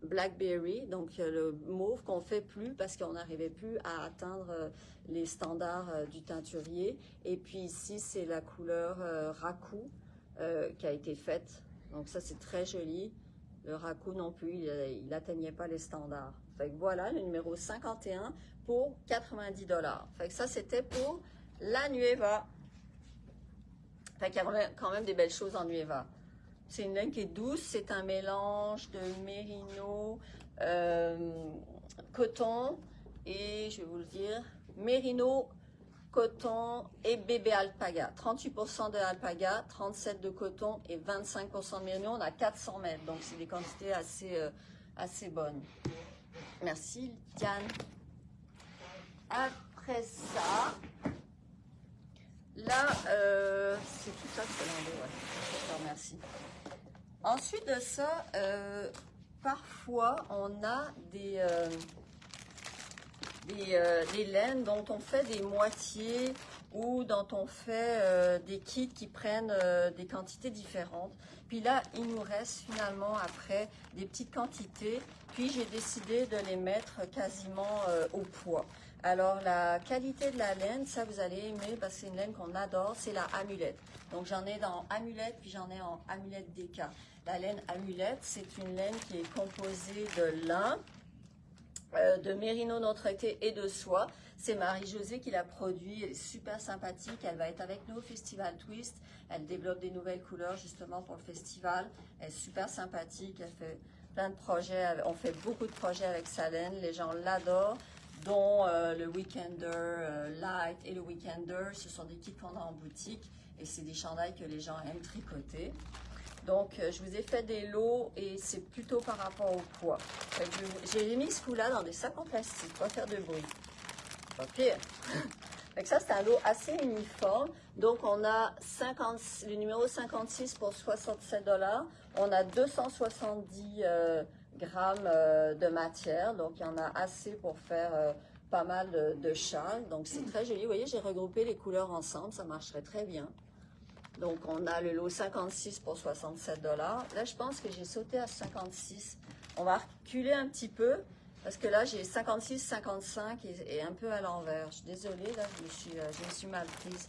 Blackberry, donc le mauve qu'on ne fait plus parce qu'on n'arrivait plus à atteindre les standards du teinturier. Et puis ici, c'est la couleur Raku qui a été faite. Donc ça, c'est très joli. Le Raku non plus, il n'atteignait pas les standards. Fait que voilà, le numéro 51 pour 90 $. Fait que ça, c'était pour la Nueva. Fait qu'il y a quand même des belles choses en Nueva. C'est une laine qui est douce, c'est un mélange de mérino, coton et, je vais vous le dire, mérino, coton et bébé alpaga. 38% de alpaga, 37% de coton et 25% de mérino. On a 400 mètres, donc c'est des quantités assez bonnes. Merci, Diane. Après ça, là, c'est tout ça que je peux l'enlever, ouais. Je te remercie. Ensuite de ça, parfois, on a des laines dont on fait des moitiés ou dont on fait des kits qui prennent des quantités différentes. Puis là, il nous reste finalement après des petites quantités. Puis j'ai décidé de les mettre quasiment au poids. Alors, la qualité de la laine, ça vous allez aimer parce que c'est une laine qu'on adore, c'est la Amulette. Donc, j'en ai dans Amulette, puis j'en ai en Amulette DK. La laine Amulette, c'est une laine qui est composée de lin, de mérino non traité et de soie. C'est Marie-Josée qui l'a produit, elle est super sympathique, elle va être avec nous au Festival Twist. Elle développe des nouvelles couleurs justement pour le festival. Elle est super sympathique, elle fait plein de projets, on fait beaucoup de projets avec sa laine, les gens l'adorent. Dont le Weekender Light et le Weekender, ce sont des kits qu'on a en boutique et c'est des chandails que les gens aiment tricoter. Donc, je vous ai fait des lots et c'est plutôt par rapport au poids. J'ai mis ce coup-là dans des sacs en plastique, pas faire de bruit. Pas pire. Fait que ça, c'est un lot assez uniforme. Donc, on a le numéro 56 pour 67 $. On a 270 grammes de matière. Donc, il y en a assez pour faire pas mal de châles. Donc, c'est très joli. Vous voyez, j'ai regroupé les couleurs ensemble. Ça marcherait très bien. Donc, on a le lot 56 pour 67 $. Là, je pense que j'ai sauté à 56. On va reculer un petit peu. Parce que là, j'ai 56, 55 et un peu à l'envers. Je suis désolée, là, je me suis mal prise.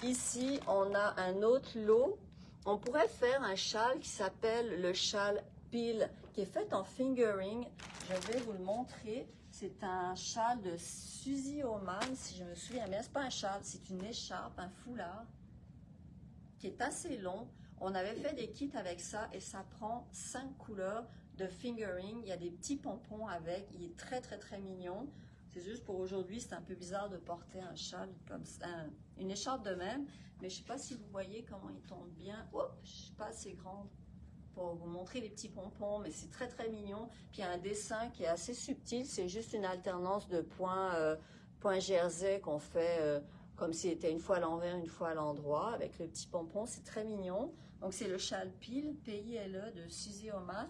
Ici, on a un autre lot. On pourrait faire un châle qui s'appelle le châle Peel, qui est fait en fingering. Je vais vous le montrer. C'est un châle de Suzy Oman, si je me souviens bien. Ce n'est pas un châle, c'est une écharpe, un foulard, qui est assez long. On avait fait des kits avec ça et ça prend 5 couleurs de fingering. Il y a des petits pompons avec. Il est très, très, très mignon. C'est juste pour aujourd'hui, c'est un peu bizarre de porter un châle comme ça, une écharpe de même. Mais je ne sais pas si vous voyez comment il tombe bien. Oh, je ne suis pas assez grande pour vous montrer les petits pompons, mais c'est très, très mignon. Puis il y a un dessin qui est assez subtil. C'est juste une alternance de points jersey qu'on fait comme s'il était une fois à l'envers, une fois à l'endroit, avec le petit pompon. C'est très mignon. Donc, c'est le châle Peel, P-I-L-E, de Suzy Oman.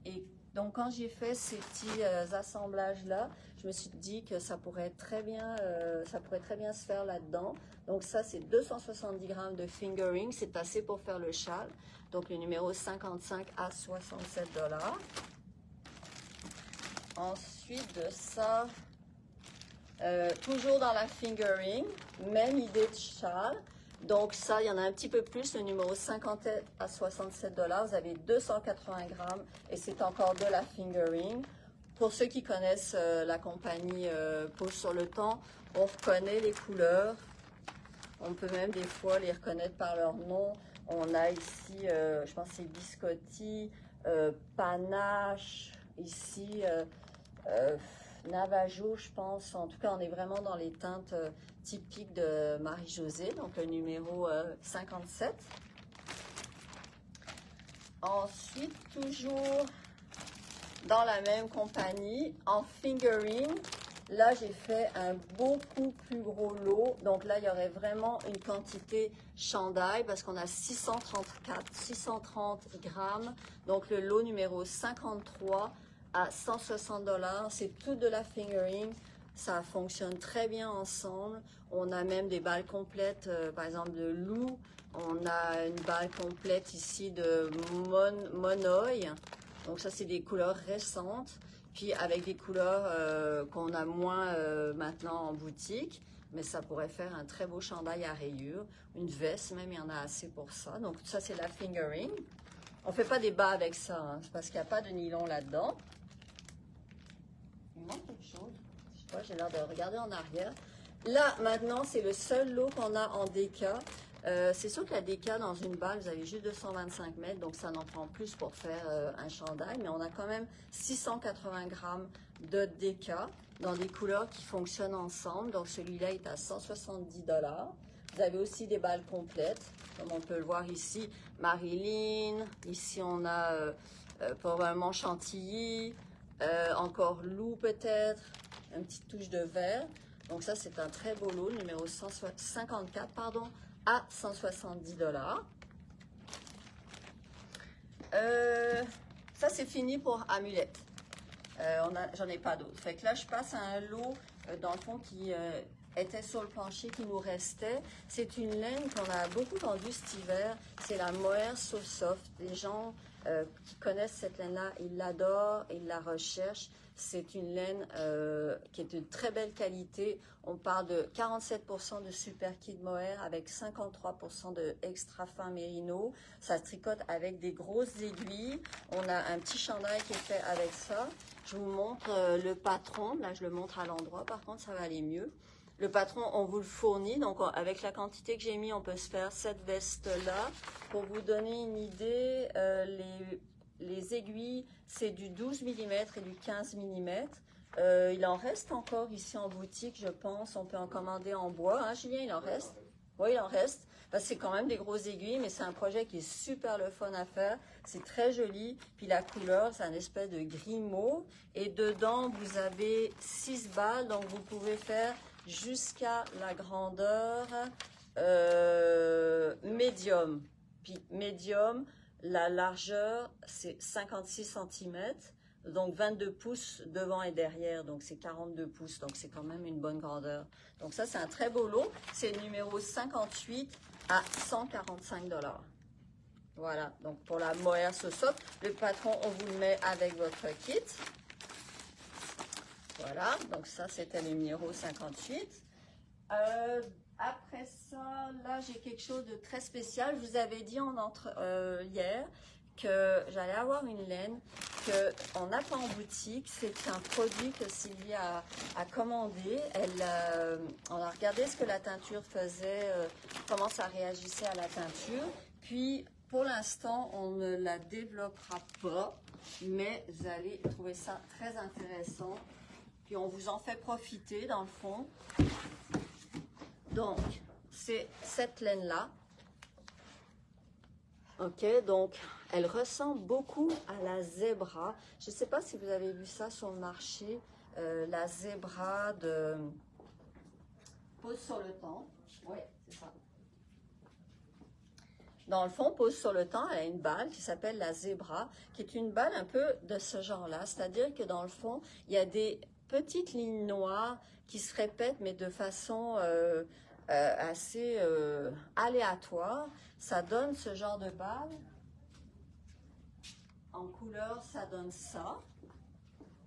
Et donc, quand j'ai fait ces petits assemblages-là, je me suis dit que ça pourrait très bien se faire là-dedans. Donc, ça, c'est 270 grammes de fingering. C'est assez pour faire le châle. Donc, le numéro 55 à 67 $. Ensuite de ça, toujours dans la fingering, même idée de châle. Donc ça, il y en a un petit peu plus, le numéro 50 à 67 $. Vous avez 280 grammes et c'est encore de la fingering. Pour ceux qui connaissent la compagnie Pause sur le temps, on reconnaît les couleurs. On peut même des fois les reconnaître par leur nom. On a ici, je pense que c'est Biscotti, Panache, ici... Navajo, je pense. En tout cas, on est vraiment dans les teintes typiques de Marie-Josée, donc le numéro 57. Ensuite, toujours dans la même compagnie, en fingering, là, j'ai fait un beaucoup plus gros lot. Donc là, il y aurait vraiment une quantité chandail parce qu'on a 630 grammes. Donc le lot numéro 53 à 160 $. C'est tout de la fingering. Ça fonctionne très bien ensemble. On a même des balles complètes, par exemple de loup. On a une balle complète ici de monoï. Donc ça, c'est des couleurs récentes. Puis avec des couleurs qu'on a moins maintenant en boutique. Mais ça pourrait faire un très beau chandail à rayures. Une veste même, il y en a assez pour ça. Donc ça, c'est la fingering. On ne fait pas des bas avec ça, hein, parce qu'il n'y a pas de nylon là-dedans. Il manque quelque chose. Je sais pas, j'ai l'air de regarder en arrière. Là, maintenant, c'est le seul lot qu'on a en DK. C'est sûr que la DK, dans une balle, vous avez juste 225 mètres, donc ça en prend plus pour faire un chandail. Mais on a quand même 680 grammes de DK dans des couleurs qui fonctionnent ensemble. Donc celui-là est à 170 $. Vous avez aussi des balles complètes, comme on peut le voir ici. Marilyn, ici on a probablement Chantilly, encore Loup peut-être, une petite touche de vert. Donc ça, c'est un très beau lot, numéro 54, pardon, à 170 $. Ça, c'est fini pour Amulette. J'en ai pas d'autres. Fait que là, je passe à un lot, dans le fond, qui était sur le plancher, qui nous restait. C'est une laine qu'on a beaucoup vendue cet hiver. C'est la Mohair So Soft. Les gens qui connaissent cette laine-là, ils l'adorent, ils la recherchent. C'est une laine qui est de très belle qualité. On parle de 47% de super kid mohair avec 53% de extra fin mérino. Ça se tricote avec des grosses aiguilles. On a un petit chandail qui est fait avec ça. Je vous montre le patron. Là, je le montre à l'endroit. Par contre, ça va aller mieux. Le patron, on vous le fournit. Donc, avec la quantité que j'ai mis, on peut se faire cette veste-là. Pour vous donner une idée, les aiguilles, c'est du 12 mm et du 15 mm. Il en reste encore ici en boutique, je pense. On peut en commander en bois. Hein, Julien, il en reste? Oui, il en reste. Parce que c'est quand même des grosses aiguilles, mais c'est un projet qui est super le fun à faire. C'est très joli. Puis la couleur, c'est un espèce de gris mauve. Et dedans, vous avez 6 balles. Donc, vous pouvez faire jusqu'à la grandeur médium. Puis médium, la largeur, c'est 56 cm. Donc 22 pouces devant et derrière, donc c'est 42 pouces, donc c'est quand même une bonne grandeur. Donc ça, c'est un très beau lot. C'est le numéro 58 à 145 $. Voilà, donc pour la mohair Sosop, le patron, on vous le met avec votre kit. Voilà, donc ça, c'était le numéro 58. Après ça, là, j'ai quelque chose de très spécial. Je vous avais dit hier que j'allais avoir une laine qu'on n'a pas en boutique. C'est un produit que Sylvie a commandé. On a regardé ce que la teinture faisait, comment ça réagissait à la teinture. Puis, pour l'instant, on ne la développera pas, mais vous allez trouver ça très intéressant. Puis, on vous en fait profiter, dans le fond. Donc, c'est cette laine-là. Ok, donc elle ressemble beaucoup à la zébra. Je ne sais pas si vous avez vu ça sur le marché, la zébra de Pose sur le temps. Oui, c'est ça. Dans le fond, Pose sur le temps, elle a une balle qui s'appelle la zébra, qui est une balle un peu de ce genre-là. C'est-à-dire que dans le fond, il y a des petites lignes noires qui se répètent, mais de façon assez aléatoire. Ça donne ce genre de balle. En couleur, ça donne ça.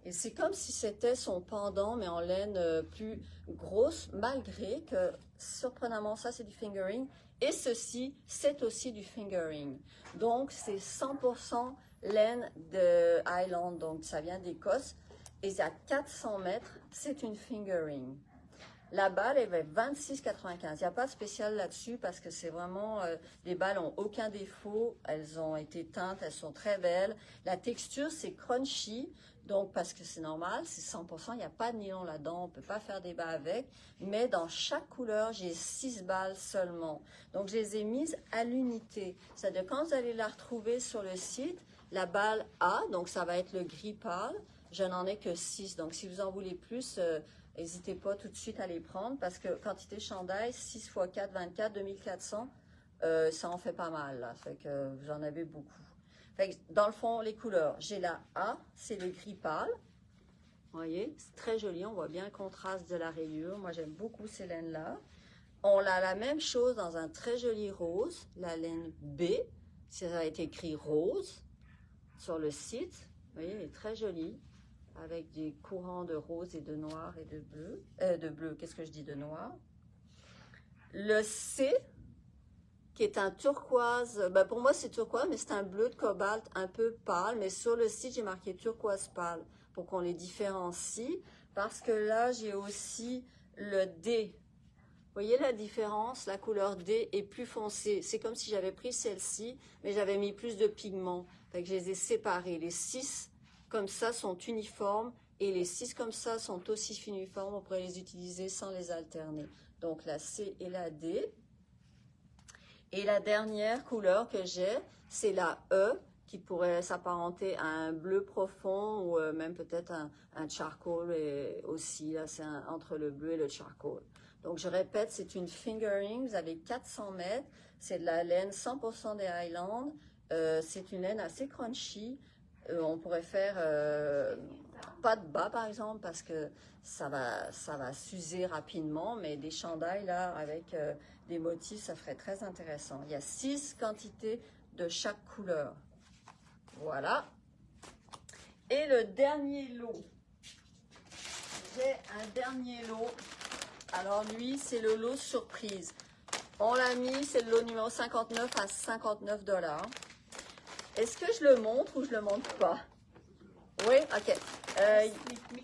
Et c'est comme si c'était son pendant, mais en laine plus grosse, malgré que, surprenamment, ça, c'est du fingering. Et ceci, c'est aussi du fingering. Donc, c'est 100% laine de Highland. Donc, ça vient d'Écosse. Et à 400 mètres, c'est une fingering. La balle, elle va 26,95. Il n'y a pas de spécial là-dessus parce que c'est vraiment, les balles n'ont aucun défaut. Elles ont été teintes, elles sont très belles. La texture, c'est crunchy. Donc, parce que c'est normal, c'est 100%, il n'y a pas de nylon là-dedans, on ne peut pas faire des bas avec. Mais dans chaque couleur, j'ai 6 balles seulement. Donc, je les ai mises à l'unité. C'est-à-dire, quand vous allez la retrouver sur le site, la balle A, donc ça va être le gris pâle, je n'en ai que 6. Donc, si vous en voulez plus, n'hésitez pas tout de suite à les prendre parce que quantité chandail, 6 x 4, 24, 2400, ça en fait pas mal. Là. Fait que j'en avais beaucoup. Fait que dans le fond, les couleurs, j'ai la A, c'est le gris pâle. Vous voyez, c'est très joli. On voit bien le contraste de la rayure. Moi, j'aime beaucoup ces laines-là. On a la même chose dans un très joli rose, la laine B. Ça a été écrit rose sur le site. Vous voyez, elle est très jolie. Avec des courants de rose et de noir et de bleu. Qu'est-ce que je dis de noir? Le C, qui est un turquoise, ben pour moi c'est turquoise, mais c'est un bleu de cobalt un peu pâle, mais sur le site j'ai marqué turquoise pâle pour qu'on les différencie, parce que là j'ai aussi le D. Vous voyez la différence? La couleur D est plus foncée. C'est comme si j'avais pris celle-ci, mais j'avais mis plus de pigments. Fait que je les ai séparés. Les 6 comme ça sont uniformes et les 6 comme ça sont aussi uniformes. On pourrait les utiliser sans les alterner. Donc la C et la D. Et la dernière couleur que j'ai, c'est la E qui pourrait s'apparenter à un bleu profond ou même peut-être un charcoal aussi. Là, c'est entre le bleu et le charcoal. Donc je répète, c'est une fingering. Vous avez 400 mètres. C'est de la laine 100% des Highlands. C'est une laine assez crunchy. On pourrait faire pas de bas par exemple parce que ça va s'user rapidement, mais des chandails là avec des motifs, ça ferait très intéressant. Il y a 6 quantités de chaque couleur. Voilà. Et le dernier lot. J'ai un dernier lot. Alors lui, c'est le lot surprise. On l'a mis, c'est le lot numéro 59 à 59 $. Est-ce que je le montre ou je le montre pas? Oui, ok.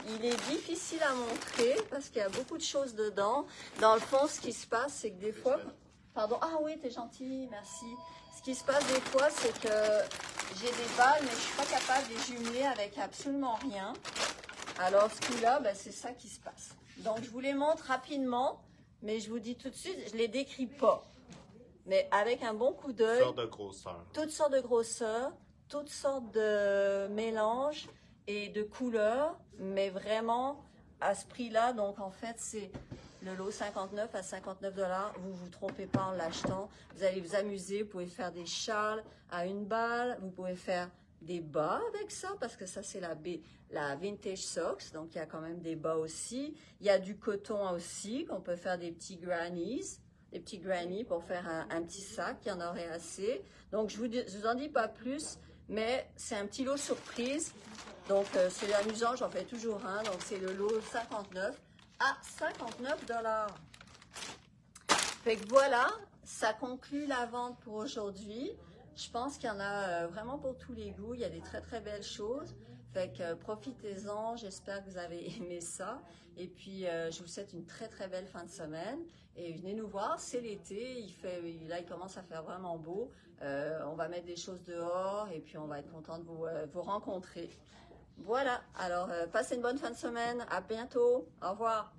Il est difficile à montrer parce qu'il y a beaucoup de choses dedans. Dans le fond, ce qui se passe, c'est que des fois... Pardon. Ah oui, t'es gentil, merci. Ce qui se passe des fois, c'est que j'ai des balles, mais je suis pas capable de les jumeler avec absolument rien. Alors, ce coup-là, ben, c'est ça qui se passe. Donc, je vous les montre rapidement, mais je vous dis tout de suite, je les décris pas. Mais avec un bon coup d'œil... Toutes sortes de grosseurs. Toutes sortes de grosseurs, toutes sortes de mélanges et de couleurs, mais vraiment à ce prix-là. Donc, en fait, c'est le lot 59 à 59 $. Vous ne vous trompez pas en l'achetant. Vous allez vous amuser. Vous pouvez faire des châles à 1 balle. Vous pouvez faire des bas avec ça, parce que ça, c'est la Vintage Socks. Donc, il y a quand même des bas aussi. Il y a du coton aussi, qu'on peut faire des petits grannies. Des petits grannies pour faire un petit sac, il y en aurait assez. Donc, je vous en dis pas plus, mais c'est un petit lot surprise. Donc, c'est amusant, j'en fais toujours un. Donc, c'est le lot 59 à 59 $. Fait que voilà, ça conclut la vente pour aujourd'hui. Je pense qu'il y en a vraiment pour tous les goûts. Il y a des très, très belles choses. Fait que profitez-en. J'espère que vous avez aimé ça. Et puis, je vous souhaite une très, très belle fin de semaine. Et venez nous voir, c'est l'été. Là, il commence à faire vraiment beau. On va mettre des choses dehors et puis on va être content de vous rencontrer. Voilà. Alors, passez une bonne fin de semaine. À bientôt. Au revoir.